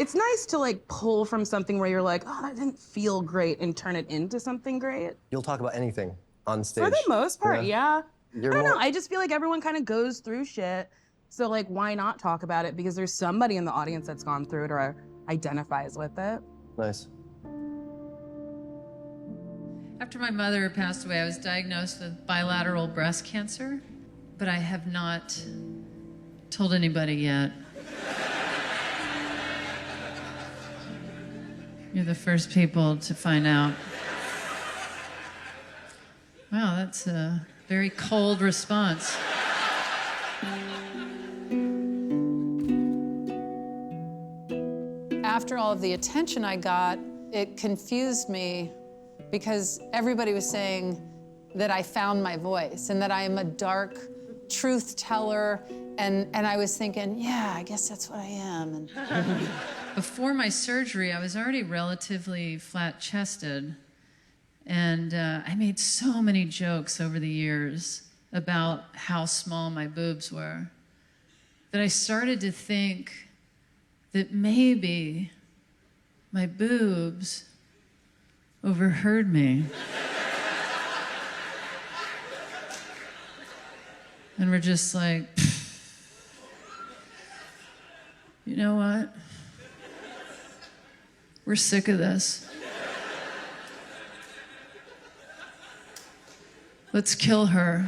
It's nice to like pull from something where you're like, oh, that didn't feel great and turn it into something great. You'll talk about anything on stage. For the most part, yeah. I don't know, more- I just feel like everyone kind of goes through shit. So like, why not talk about it? Because there's somebody in the audience that's gone through it or identifies with it. Nice. After my mother passed away, I was diagnosed with bilateral breast cancer, but I have not told anybody yet. You're the first people to find out. Wow, that's a very cold response. After all of the attention I got, it confused me because everybody was saying that I found my voice and that I am a dark truth teller. And I was thinking, yeah, I guess that's what I am. And Before my surgery, I was already relatively flat-chested. And I made so many jokes over the years about how small my boobs were that I started to think that maybe my boobs overheard me. And we're just like, you know what? We're sick of this. Let's kill her.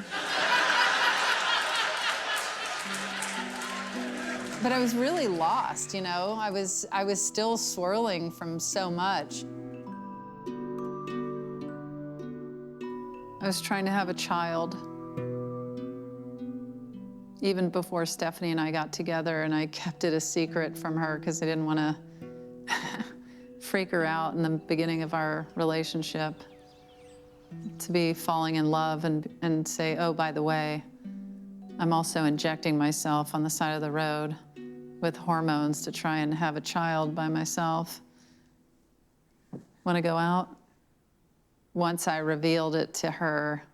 But I was really lost, you know? I was still swirling from so much. I was trying to have a child. Even before Stephanie and I got together, and I kept it a secret from her because I didn't want to freak her out in the beginning of our relationship. To be falling in love and say, oh, by the way, I'm also injecting myself on the side of the road with hormones to try and have a child by myself. Want to go out? Once I revealed it to her,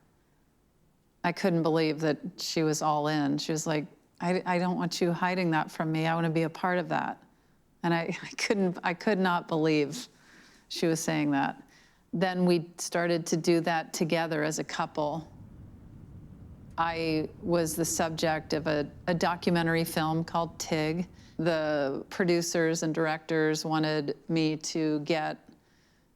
I couldn't believe that she was all in. She was like, I don't want you hiding that from me. I want to be a part of that. And I could not believe she was saying that. Then we started to do that together as a couple. I was the subject of a documentary film called Tig. The producers and directors wanted me to get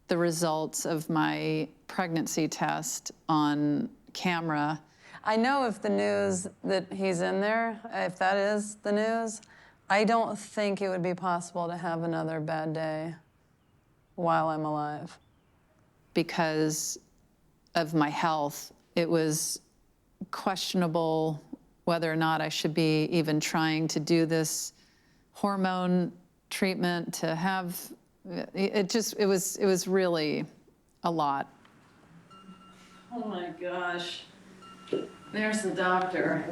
the results of my pregnancy test on camera. I know if the news that he's in there, if that is the news, I don't think it would be possible to have another bad day while I'm alive. Because of my health, it was questionable whether or not I should be even trying to do this hormone treatment to have, it was really a lot. Oh my gosh. There's the doctor.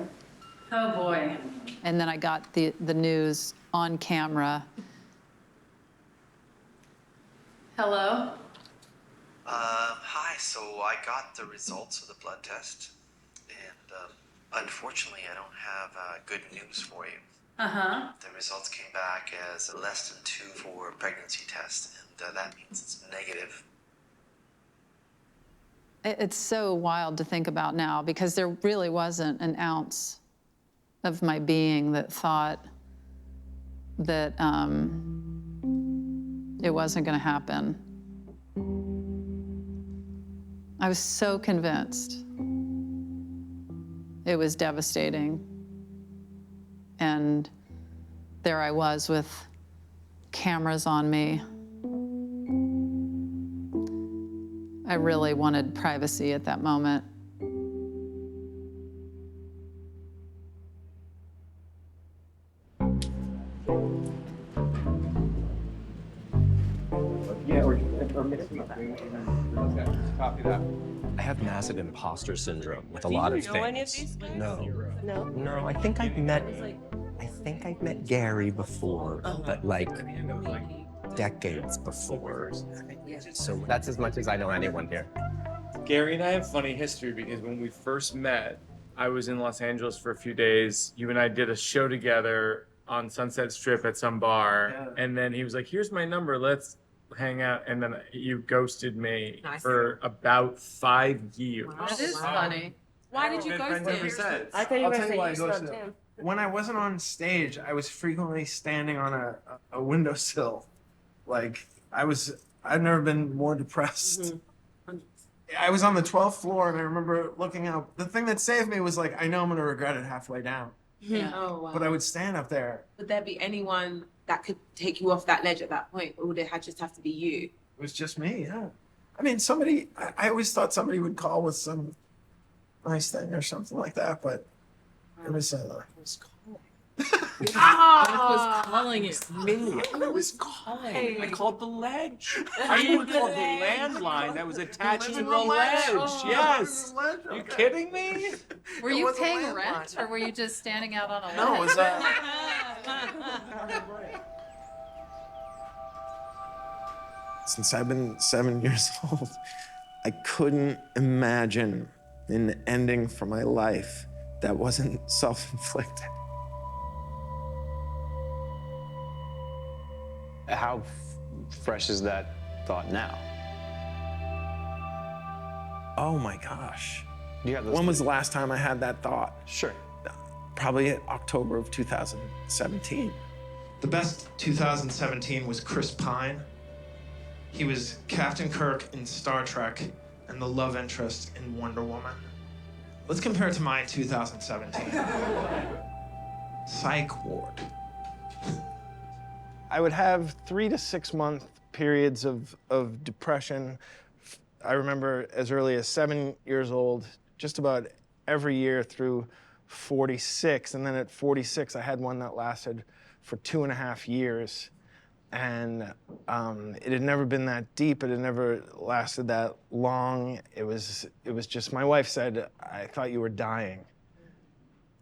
Oh boy. And then I got the news on camera. Hello? Hi, so I got the results of the blood test, and unfortunately I don't have good news for you. Uh-huh. The results came back as less than 2 for a pregnancy test, and that means it's negative. It's so wild to think about now because there really wasn't an ounce of my being that thought that it wasn't going to happen. I was so convinced. It was devastating. And there I was with cameras on me. I really wanted privacy at that moment. Yeah, or copy that. I have massive imposter syndrome with a lot of Do you know any of things. these guys? No. No? I think I've met Gary before, but like decades before. So that's as much as I know anyone here. Gary and I have funny history because when we first met, I was in Los Angeles for a few days. You and I did a show together on Sunset Strip at some bar, and then he was like, "Here's my number, let's hang out." And then you ghosted me for about 5 years. That is funny. Why did you ghost him? I thought you I'll were tell going you why I to say you ghosted snubbed him. him. When I wasn't on stage, I was frequently standing on a windowsill. Like, I've never been more depressed. I was on the 12th floor and I remember looking out. The thing that saved me was like, I know I'm gonna regret it halfway down. Yeah. Oh, wow. But I would stand up there. Would there be anyone that could take you off that ledge at that point, or would it just have to be you? It was just me, yeah. I mean, I always thought somebody would call with some nice thing or something like that, but it was calling. was calling it. Me. I was calling. I called the ledge. I even called the landline that was attached to the ledge. Oh. Yes. You kidding me? Were you paying rent or were you just standing out on a ledge? No, it was Since I've been 7 years old, I couldn't imagine an ending for my life that wasn't self-inflicted. How fresh is that thought now? Oh my gosh. Do you have those When was the last time I had that thought? Sure. Probably October of 2017. The best 2017 was Chris Pine. He was Captain Kirk in Star Trek and the love interest in Wonder Woman. Let's compare it to my 2017. Psych ward. I would have 3 to 6 month periods of depression. I remember as early as 7 years old, just about every year through 46. And then at 46, I had one that lasted for 2.5 years. And it had never been that deep. It had never lasted that long. It was just, my wife said, I thought you were dying.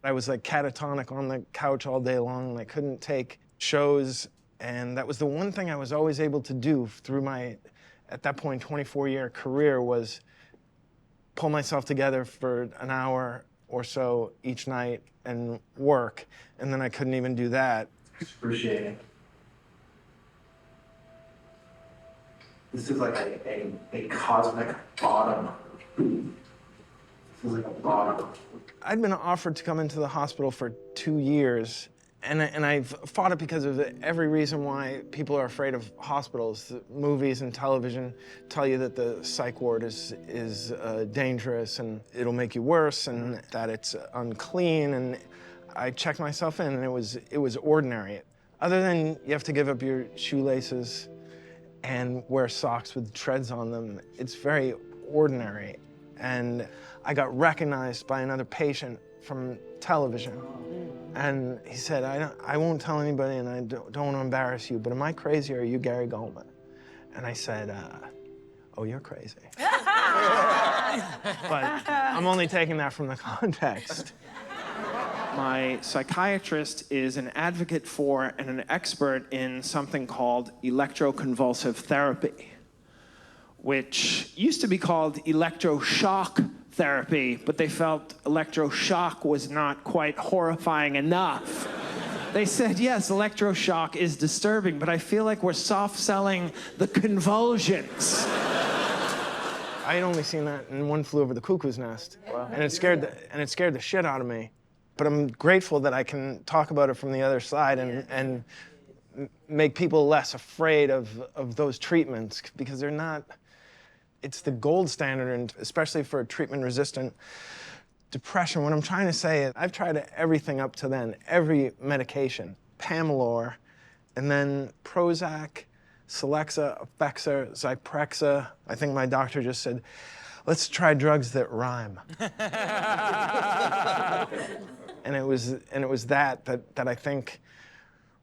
I was like catatonic on the couch all day long, and I couldn't take shows. And that was the one thing I was always able to do through my, at that point, 24-year career, was pull myself together for an hour or so each night and work. And then I couldn't even do that. Excruciating. This is like a cosmic bottom. This I'd been offered to come into the hospital for 2 years, and I've fought it because of every reason why people are afraid of hospitals. The movies and television tell you that the psych ward is dangerous and it'll make you worse, and that it's unclean. And I checked myself in, and it was ordinary. Other than you have to give up your shoelaces and wear socks with treads on them, it's very ordinary. And I got recognized by another patient from television. And he said, I won't tell anybody, and I don't want to embarrass you, but am I crazy or are you Gary Goldman? And I said, oh, you're crazy. But I'm only taking that from the context. My psychiatrist is an advocate for and an expert in something called electroconvulsive therapy, which used to be called electroshock therapy, but they felt electroshock was not quite horrifying enough. They said, yes, electroshock is disturbing, but I feel like we're soft-selling the convulsions. I had only seen that in One Flew Over the Cuckoo's Nest, and it scared the shit out of me. But I'm grateful that I can talk about it from the other side and make people less afraid of those treatments, because they're not. It's the gold standard, and especially for treatment-resistant depression. What I'm trying to say is I've tried everything up to then, every medication, Pamelor, and then Prozac, Celexa, Effexor, Zyprexa. I think my doctor just said, let's try drugs that rhyme. And it was that I think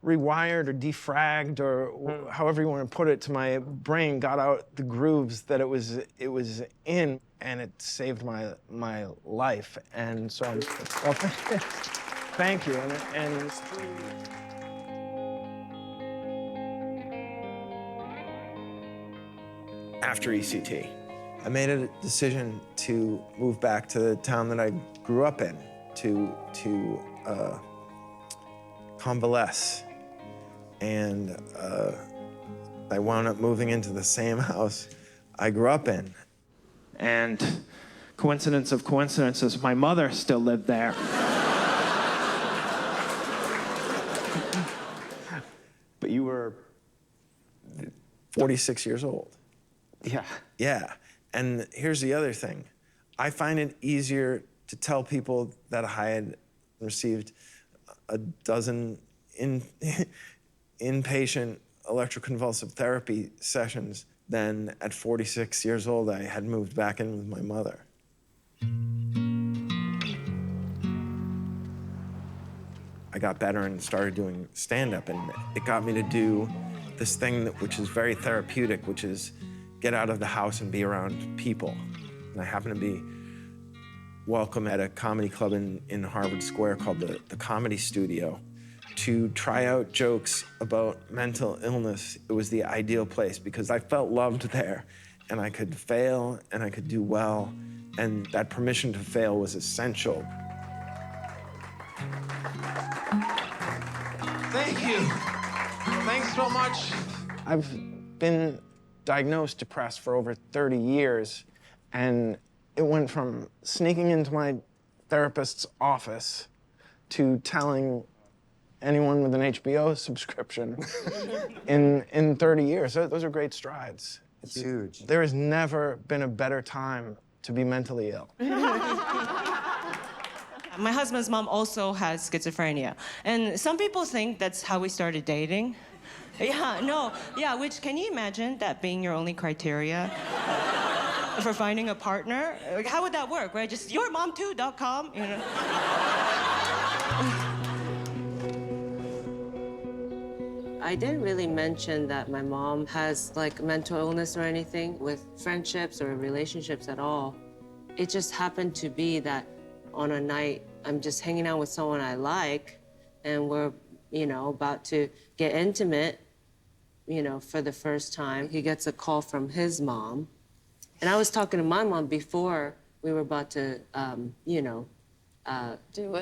rewired or defragged, or however you want to put it, to my brain, got out the grooves that it was in, and it saved my life. And so I'm, well, thank you. And after ECT, I made a decision to move back to the town that I grew up in, to convalesce. And I wound up moving into the same house I grew up in. And coincidence of coincidences, my mother still lived there. But you were 46 years old. yeah. Yeah, and here's the other thing. I find it easier to tell people that I had received a dozen inpatient electroconvulsive therapy sessions than at 46 years old I had moved back in with my mother. I got better and started doing stand-up, and it got me to do this thing which is very therapeutic, which is get out of the house and be around people. And I happen to be welcome at a comedy club in Harvard Square called the Comedy Studio to try out jokes about mental illness. It was the ideal place because I felt loved there, and I could fail and I could do well, and that permission to fail was essential. Thank you. Thanks so much. I've been diagnosed depressed for over 30 years, and it went from sneaking into my therapist's office to telling anyone with an HBO subscription in 30 years. Those are great strides. It's huge. There has never been a better time to be mentally ill. My husband's mom also has schizophrenia. And some people think that's how we started dating. Yeah, no, yeah, which, can you imagine that being your only criteria for finding a partner? Like, how would that work, right? Just yourmomtoo.com, you know? I didn't really mention that my mom has like mental illness or anything with friendships or relationships at all. It just happened to be that on a night I'm just hanging out with someone I like, and we're, you know, about to get intimate, you know, for the first time. He gets a call from his mom. And I was talking to my mom before we were about to, you know, do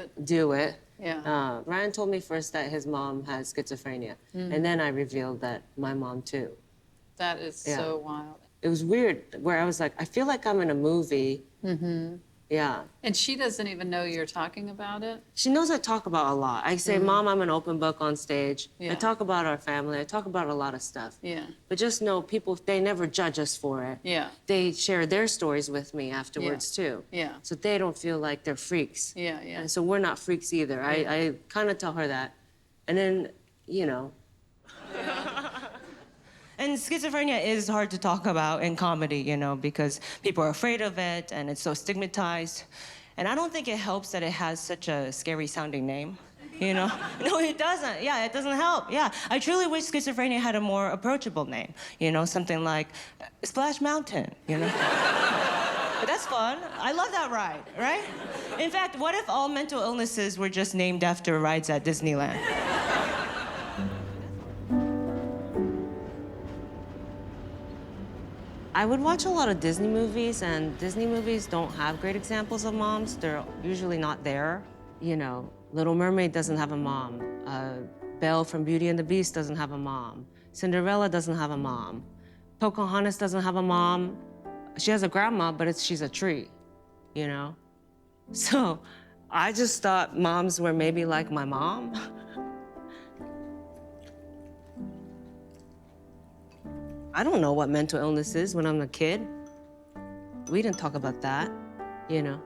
it. Yeah. Ryan told me first that his mom has schizophrenia. And then I revealed that my mom too. That is so wild. It was weird where I was like, I feel like I'm in a movie. Yeah. And she doesn't even know you're talking about it? She knows I talk about a lot. I say, Mom, I'm an open book on stage. Yeah. I talk about our family. I talk about a lot of stuff. Yeah. But just know people, they never judge us for it. Yeah. They share their stories with me afterwards, too. Yeah. So they don't feel like they're freaks. Yeah, yeah. And so we're not freaks either. I kind of tell her that. And then, you know. And schizophrenia is hard to talk about in comedy, you know, because people are afraid of it and it's so stigmatized. And I don't think it helps that it has such a scary sounding name, you know? No, it doesn't. Yeah, it doesn't help. Yeah, I truly wish schizophrenia had a more approachable name, you know, something like Splash Mountain, you know? But that's fun. I love that ride, right? In fact, what if all mental illnesses were just named after rides at Disneyland? I would watch a lot of Disney movies, and Disney movies don't have great examples of moms. They're usually not there. You know, Little Mermaid doesn't have a mom. Belle from Beauty and the Beast doesn't have a mom. Cinderella doesn't have a mom. Pocahontas doesn't have a mom. She has a grandma, but she's a tree, you know? So I just thought moms were maybe like my mom. I don't know what mental illness is when I'm a kid. We didn't talk about that, you know.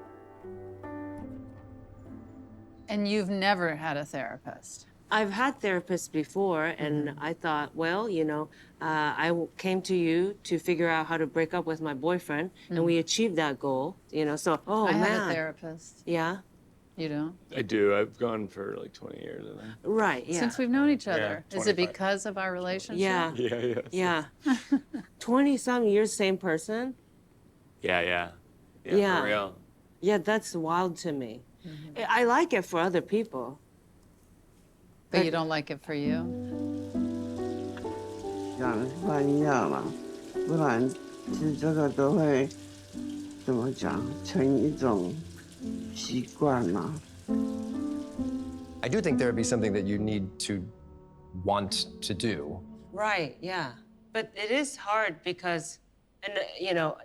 And you've never had a therapist? I've had therapists before, and I thought, well, you know, I came to you to figure out how to break up with my boyfriend, and we achieved that goal, you know, so, I man. have a therapist. Yeah? You don't? I do. I've gone for like 20 years, I think. Right, yeah. Since we've known each other. Yeah, Is it 25. because of our relationship? Yeah. Yeah. 20-some years, same person? Yeah. Yeah. For real. Yeah, that's wild to me. I like it for other people. But you don't like it for you? 讲换药嘛，不然其实这个都会怎么讲，成一种习惯嘛。 I do think therapy is something that you need to want to do. Right, yeah. But it is hard because, and you know,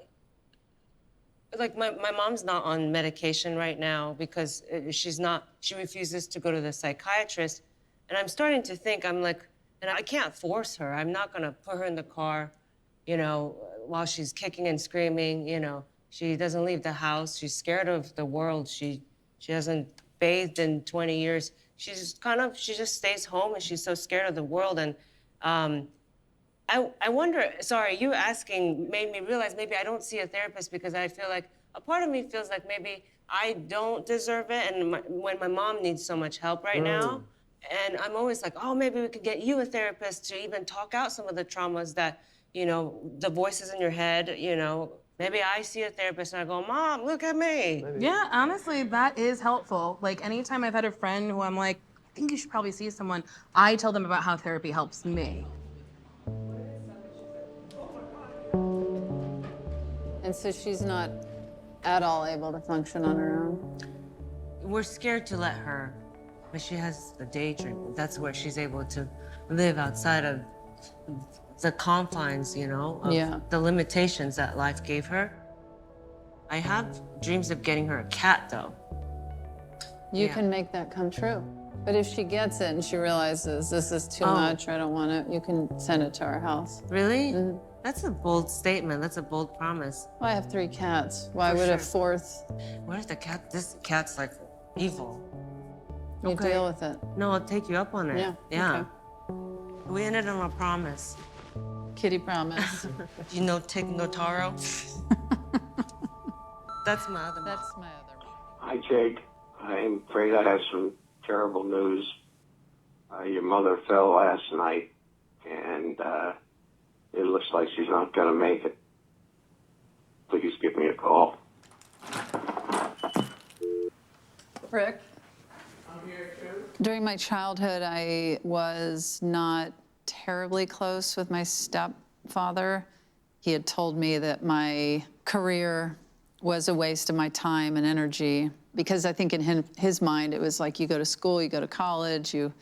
like my mom's not on medication right now because she refuses to go to the psychiatrist. And I'm starting to think, I'm like, and I can't force her. I'm not gonna put her in the car, you know, while she's kicking and screaming, you know. She doesn't leave the house. She's scared of the world. She hasn't bathed in 20 years. She just stays home and she's so scared of the world. And I wonder, sorry, you asking made me realize maybe I don't see a therapist because I feel like a part of me feels like maybe I don't deserve it. And when my mom needs so much help right now, and I'm always like, oh, maybe we could get you a therapist to even talk out some of the traumas that, you know, the voices in your head, you know. Maybe I see a therapist and I go, Mom, look at me. Yeah, honestly, that is helpful. Like, anytime I've had a friend who I'm like, I think you should probably see someone, I tell them about how therapy helps me. And so she's not at all able to function on her own? We're scared to let her, but she has a daydream. That's where she's able to live outside of the confines, you know, of the limitations that life gave her. I have dreams of getting her a cat, though. You can make that come true. But if she gets it and she realizes this is too much, I don't want it, you can send it to our house. Really? That's a bold statement. That's a bold promise. Well, I have 3 cats. Why would a 4th? What if this cat's like evil? You deal with it. No, I'll take you up on it. Yeah. Okay. We ended on a promise. Kitty promise. You know Tig Notaro? That's my other mom. That's my other mom. Hi, Jake. I'm afraid I have some terrible news. Your mother fell last night, and it looks like she's not going to make it. Please give me a call. Rick? During my childhood, I was not terribly close with my stepfather. He had told me that my career was a waste of my time and energy because I think in his mind, it was like you go to school, you go to college, you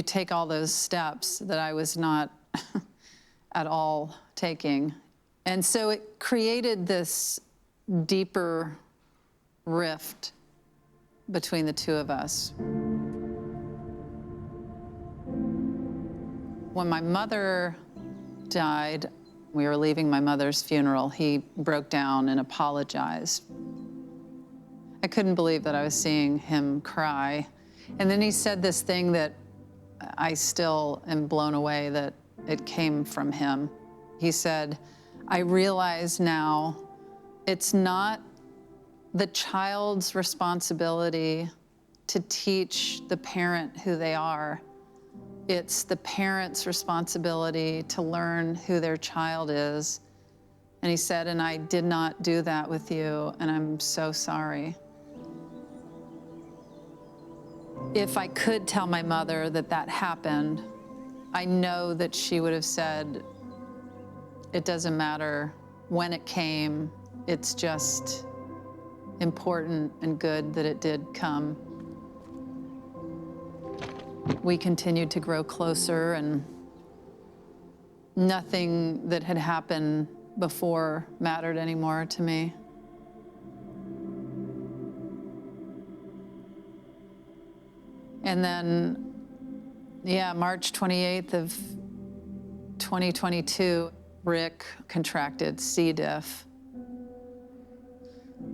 take all those steps that I was not at all taking. And so it created this deeper rift between the two of us. When my mother died, we were leaving my mother's funeral, he broke down and apologized. I couldn't believe that I was seeing him cry. And then he said this thing that I still am blown away that it came from him. He said, I realize now it's not the child's responsibility to teach the parent who they are. It's the parent's responsibility to learn who their child is. And he said, and I did not do that with you, and I'm so sorry. If I could tell my mother that that happened, I know that she would have said, it doesn't matter when it came, it's just important and good that it did come. We continued to grow closer, and nothing that had happened before mattered anymore to me. And then, yeah, March 28th of 2022, Rick contracted C. diff,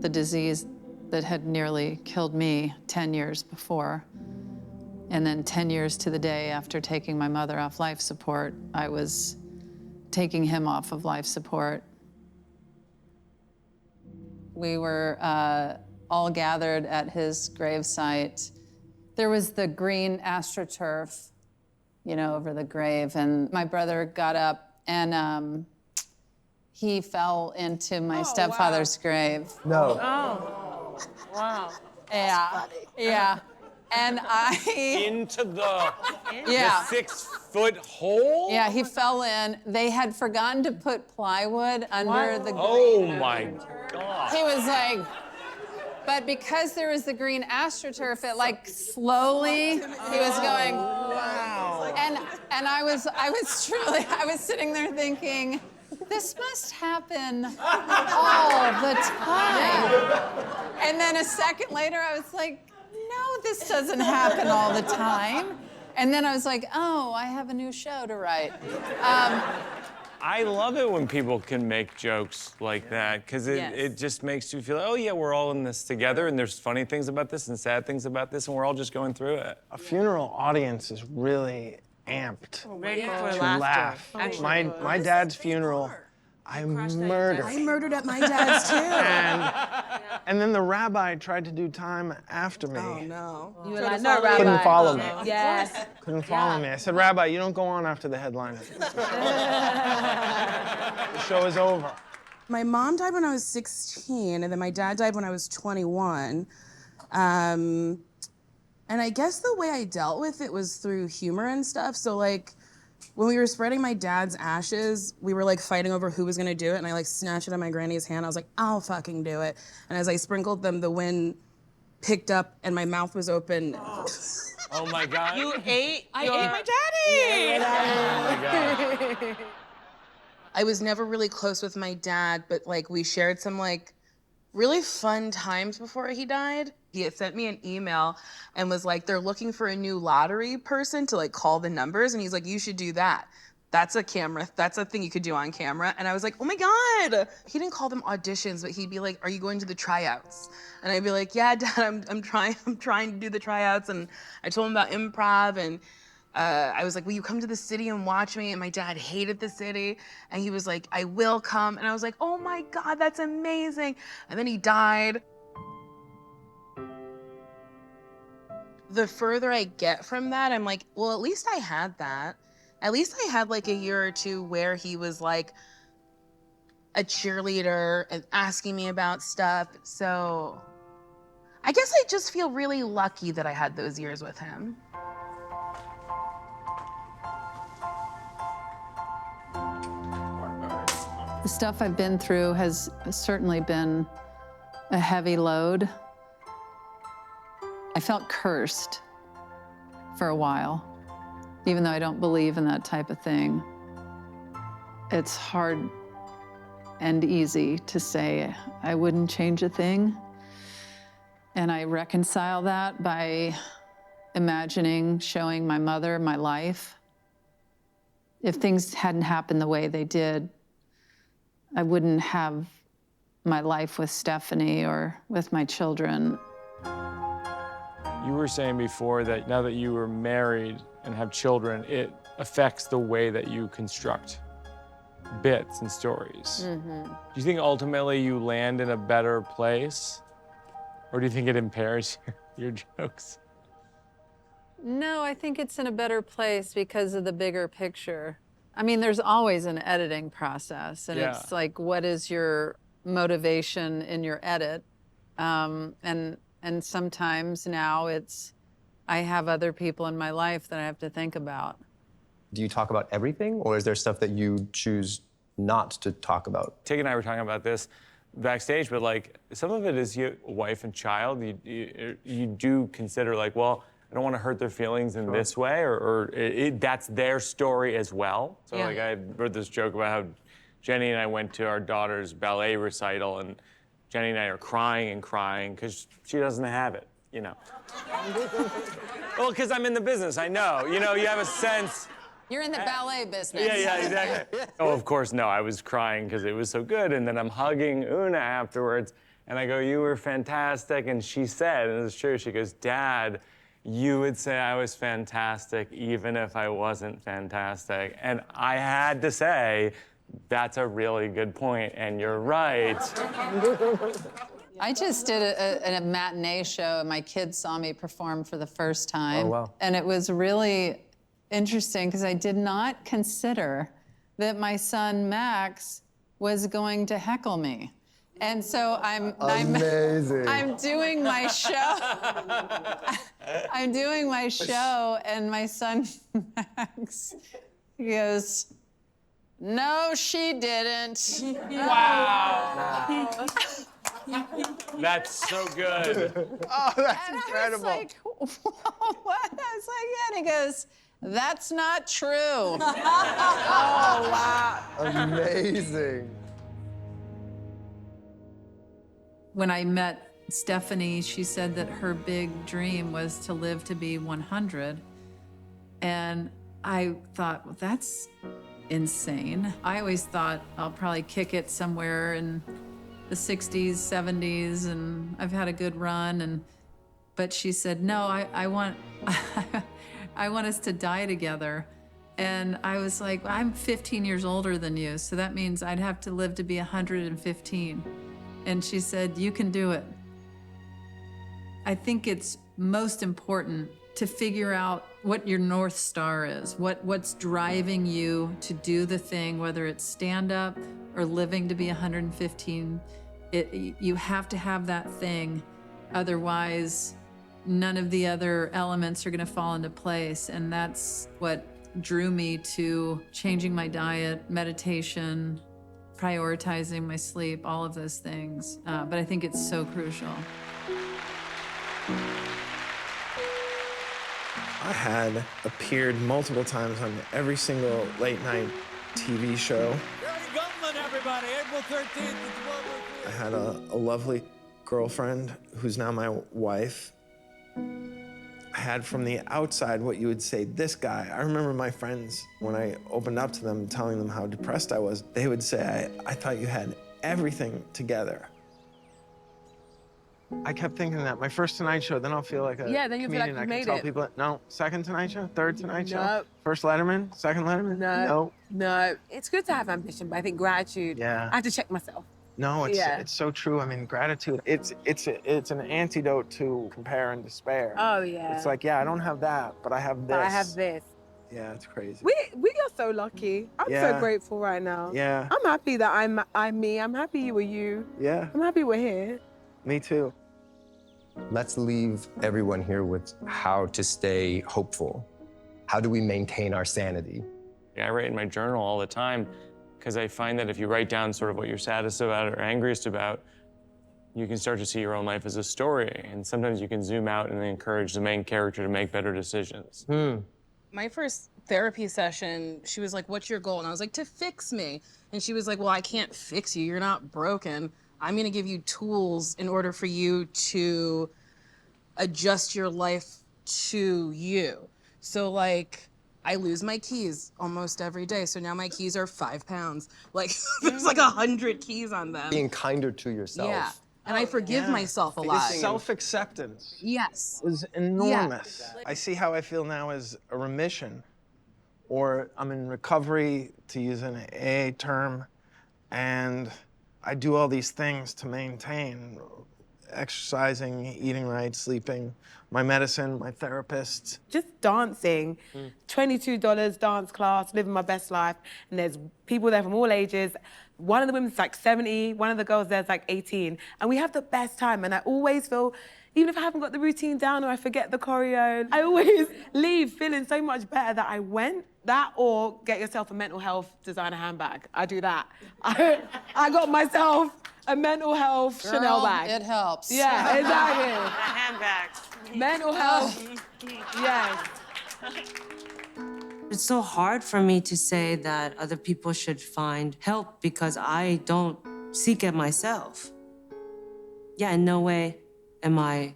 the disease that had nearly killed me 10 years before. And then 10 years to the day after taking my mother off life support, I was taking him off of life support. We were all gathered at his gravesite. There was the green astroturf, you know, over the grave, and my brother got up and he fell into my stepfather's grave. No. Oh, wow. Yeah, yeah. And into the yeah. 6-foot hole? Yeah, he fell in. They had forgotten to put plywood under the green. Oh my God. He was like, but because there was the green astroturf, it like slowly, he was going, wow. And I was sitting there thinking, this must happen all the time. And then a second later, I was like, no, this doesn't happen all the time. And then I was like, oh, I have a new show to write. I love it when people can make jokes like that, because it just makes you feel, oh yeah, we're all in this together, and there's funny things about this and sad things about this, and we're all just going through it. A funeral audience is really amped Ready for to laughter. laugh. My dad's funeral, I murdered. I murdered at my dad's too. And then the rabbi tried to do time after me. Oh no. You were like, no, Rabbi. Couldn't follow me. Yes. Couldn't follow me. I said, Rabbi, you don't go on after the headliner. The show is over. My mom died when I was 16, and then my dad died when I was 21. And I guess the way I dealt with it was through humor and stuff. So like, when we were spreading my dad's ashes, we were like fighting over who was gonna do it, and I like snatched it out of my granny's hand. I was like, I'll fucking do it. And as I sprinkled them, the wind picked up and my mouth was open. Oh my God. You ate I ate my daddy! Oh my God. I was never really close with my dad, but like we shared some like really fun times before he died. He had sent me an email and was like, they're looking for a new lottery person to like call the numbers. And he's like, you should do that. That's a camera. That's a thing you could do on camera. And I was like, oh my God. He didn't call them auditions, but he'd be like, are you going to the tryouts? And I'd be like, yeah, Dad, I'm trying to do the tryouts. And I told him about improv, and I was like, will you come to the city and watch me? And my dad hated the city. And he was like, I will come. And I was like, oh my God, that's amazing. And then he died. The further I get from that, I'm like, well, at least I had that. At least I had like a year or two where he was like a cheerleader and asking me about stuff. So I guess I just feel really lucky that I had those years with him. The stuff I've been through has certainly been a heavy load. I felt cursed for a while, even though I don't believe in that type of thing. It's hard and easy to say I wouldn't change a thing. And I reconcile that by imagining showing my mother my life. If things hadn't happened the way they did, I wouldn't have my life with Stephanie or with my children. You were saying before that now that you are married and have children, it affects the way that you construct bits and stories. Mm-hmm. Do you think ultimately you land in a better place? Or do you think it impairs your jokes? No, I think it's in a better place because of the bigger picture. I mean, there's always an editing process, and Yeah. it's like, what is your motivation in your edit? And sometimes now it's, I have other people in my life that I have to think about. Do you talk about everything, or is there stuff that you choose not to talk about? Tig and I were talking about this backstage, but like some of it is your wife and child. You do consider like, well, I don't want to hurt their feelings in this way, or that's their story as well. So Yeah. like I wrote this joke about how Jenny and I went to our daughter's ballet recital, and Jenny and I are crying and crying because she doesn't have it, you know. Well, because I'm in the business, I know. You know, you have a sense. You're in the ballet business. Yeah, exactly. Oh, of course, no, I was crying because it was so good, and then I'm hugging Una afterwards, and I go, you were fantastic, and she said, and it's true, she goes, Dad, you would say I was fantastic even if I wasn't fantastic. And I had to say, that's a really good point, and you're right. I just did a matinee show, and my kids saw me perform for the first time. Oh, wow. And it was really interesting because I did not consider that my son Max was going to heckle me. And so Amazing. I'm doing my show. I'm doing my show, and my son Max, he goes, "No, she didn't." Wow. That's so good. Oh, that's And incredible. I was like, what? I was like, yeah. And he goes, "That's not true." Oh, wow. Amazing. When I met Stephanie, she said that her big dream was to live to be 100. And I thought, well, that's insane. I always thought I'll probably kick it somewhere in the 60s, 70s, and I've had a good run. But she said, no, I want, I want us to die together. And I was like, I'm 15 years older than you, so that means I'd have to live to be 115. And she said, you can do it. I think it's most important to figure out what your North Star is, what's driving you to do the thing, whether it's stand up or living to be 115. You have to have that thing, otherwise none of the other elements are gonna fall into place. And that's what drew me to changing my diet, meditation, prioritizing my sleep, all of those things. But I think it's so crucial. I had appeared multiple times on every single late night TV show. Everybody, April 13th is what we're I had a lovely girlfriend who's now my wife. I had from the outside what you would say, this guy. I remember my friends, when I opened up to them, telling them how depressed I was, they would say, I thought you had everything together. I kept thinking that. My first Tonight Show, then I'll feel like a Yeah, then you feel like comedian. you I made can tell it. people, no, second Tonight Show, third Tonight Show, Nope. first Letterman, second Letterman, No. It's good to have ambition, but I think gratitude, Yeah. I have to check myself. No, Yeah. it's so true. I mean, gratitude, it's an antidote to compare and despair. Oh, yeah. It's like, yeah, I don't have that, but I have this. But I have this. Yeah, it's crazy. We are so lucky. I'm Yeah. so grateful right now. Yeah. I'm happy that I'm me. I'm happy you were you. Yeah, I'm happy we're here. me too. Let's leave everyone here with how to stay hopeful. How do we maintain our sanity? I write in my journal all the time because I find that if you write down sort of what you're saddest about or angriest about, you can start to see your own life as a story. And sometimes you can zoom out and encourage the main character to make better decisions. My first therapy session, she was like, what's your goal? And I was like, to fix me. And she was like, well, I can't fix you. You're not broken. I'm going to give you tools in order for you to adjust your life to you. So like, I lose my keys almost every day. So now my keys are 5 pounds. Like there's like 100 keys on them. Being kinder to yourself. Yeah. And I forgive myself a lot. Self-acceptance Yes. is enormous. I see how I feel now as a remission, or I'm in recovery, to use an AA term, and I do all these things to maintain exercising, eating right, sleeping, my medicine, my therapist. Just dancing, $22 dance class, living my best life, and there's people there from all ages. One of the women's like 70, one of the girls there's like 18, and we have the best time. And I always feel, even if I haven't got the routine down or I forget the choreo, I always leave feeling so much better that I went. That or get yourself a mental health designer handbag. I do that. I got myself a mental health Chanel bag. It helps. Yeah, exactly. Handbags. Mental health, yes. It's so hard for me to say that other people should find help because I don't seek it myself. Yeah, in no way am I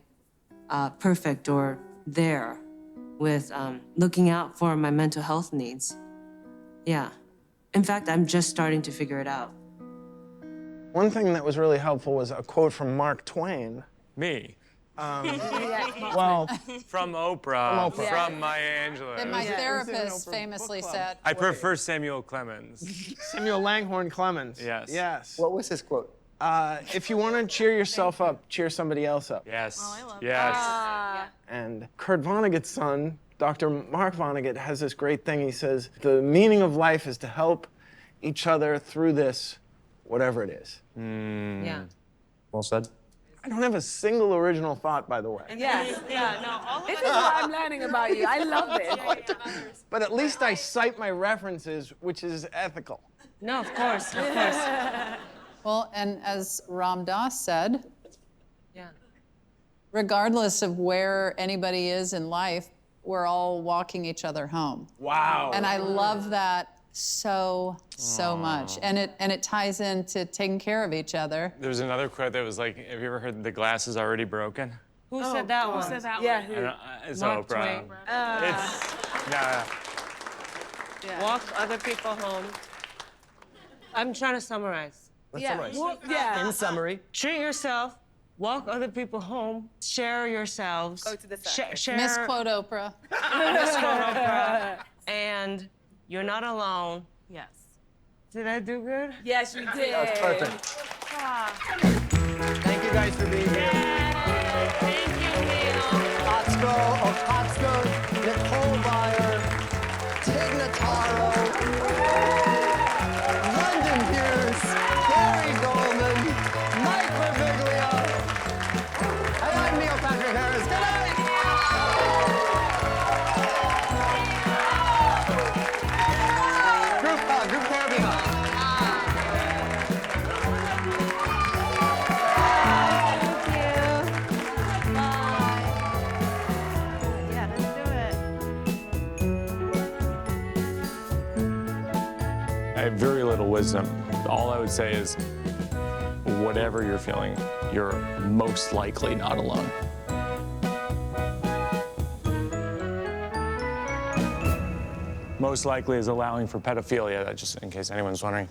perfect or there with looking out for my mental health needs. Yeah. In fact, I'm just starting to figure it out. One thing that was really helpful was a quote from Mark Twain. Me. Well, from Oprah, From Oprah. from Maya Angelou. And my therapist famously said, I prefer Samuel Clemens. Samuel Langhorne Clemens. Yes. Yes. What was his quote? If you want to cheer yourself up, cheer somebody else up. Yes. Yes. And Kurt Vonnegut's son, Dr. Mark Vonnegut, has this great thing. He says, the meaning of life is to help each other through this, whatever it is. Yeah. Well said. I don't have a single original thought, by the way. Yes, yeah, no, this is what I'm learning about you. I love this. But at least I cite my references, which is ethical. No, of course, of course. well, and as Ram Dass said, Yeah. regardless of where anybody is in life, we're all walking each other home. Wow. And I love that so much. And it ties into taking care of each other. There's another quote that was like, have you ever heard the glass is already broken? Who said that one? Who said that Yeah. one? I don't, it's Mark Oprah. Twain. Yeah. Walk other people home. I'm trying to summarize. Let's summarize. Well, yeah. In summary. Treat yourself, walk other people home, share yourselves. Go to the side. Share. Misquote Oprah. Misquote Oprah. And you're not alone. Yes. Did I do good? Yes, you did. That's perfect. Thank you guys for being here. Thank you, Neil. Okatsko, Nicole Byer, Tig Notaro, London Pierce, Gary Goldman, Mike Reviglia, and I'm Neil Patrick Harris. Good night! Group therapy hug. I have very little wisdom. All I would say is, whatever you're feeling, you're most likely not alone. Most likely is allowing for pedophilia, that just in case anyone's wondering.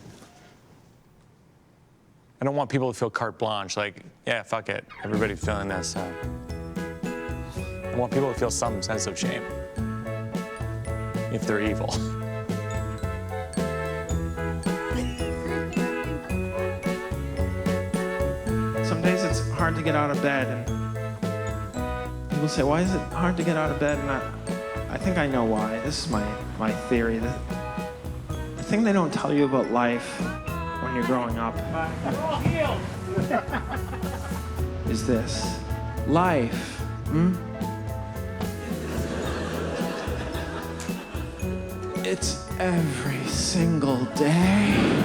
I don't want people to feel carte blanche, like, yeah, fuck it, everybody's feeling this. I want people to feel some sense of shame if they're evil. Some days it's hard to get out of bed, and people say, why is it hard to get out of bed? And I think I know why. This is my theory. The thing they don't tell you about life when you're growing up is this. Life, it's every single day.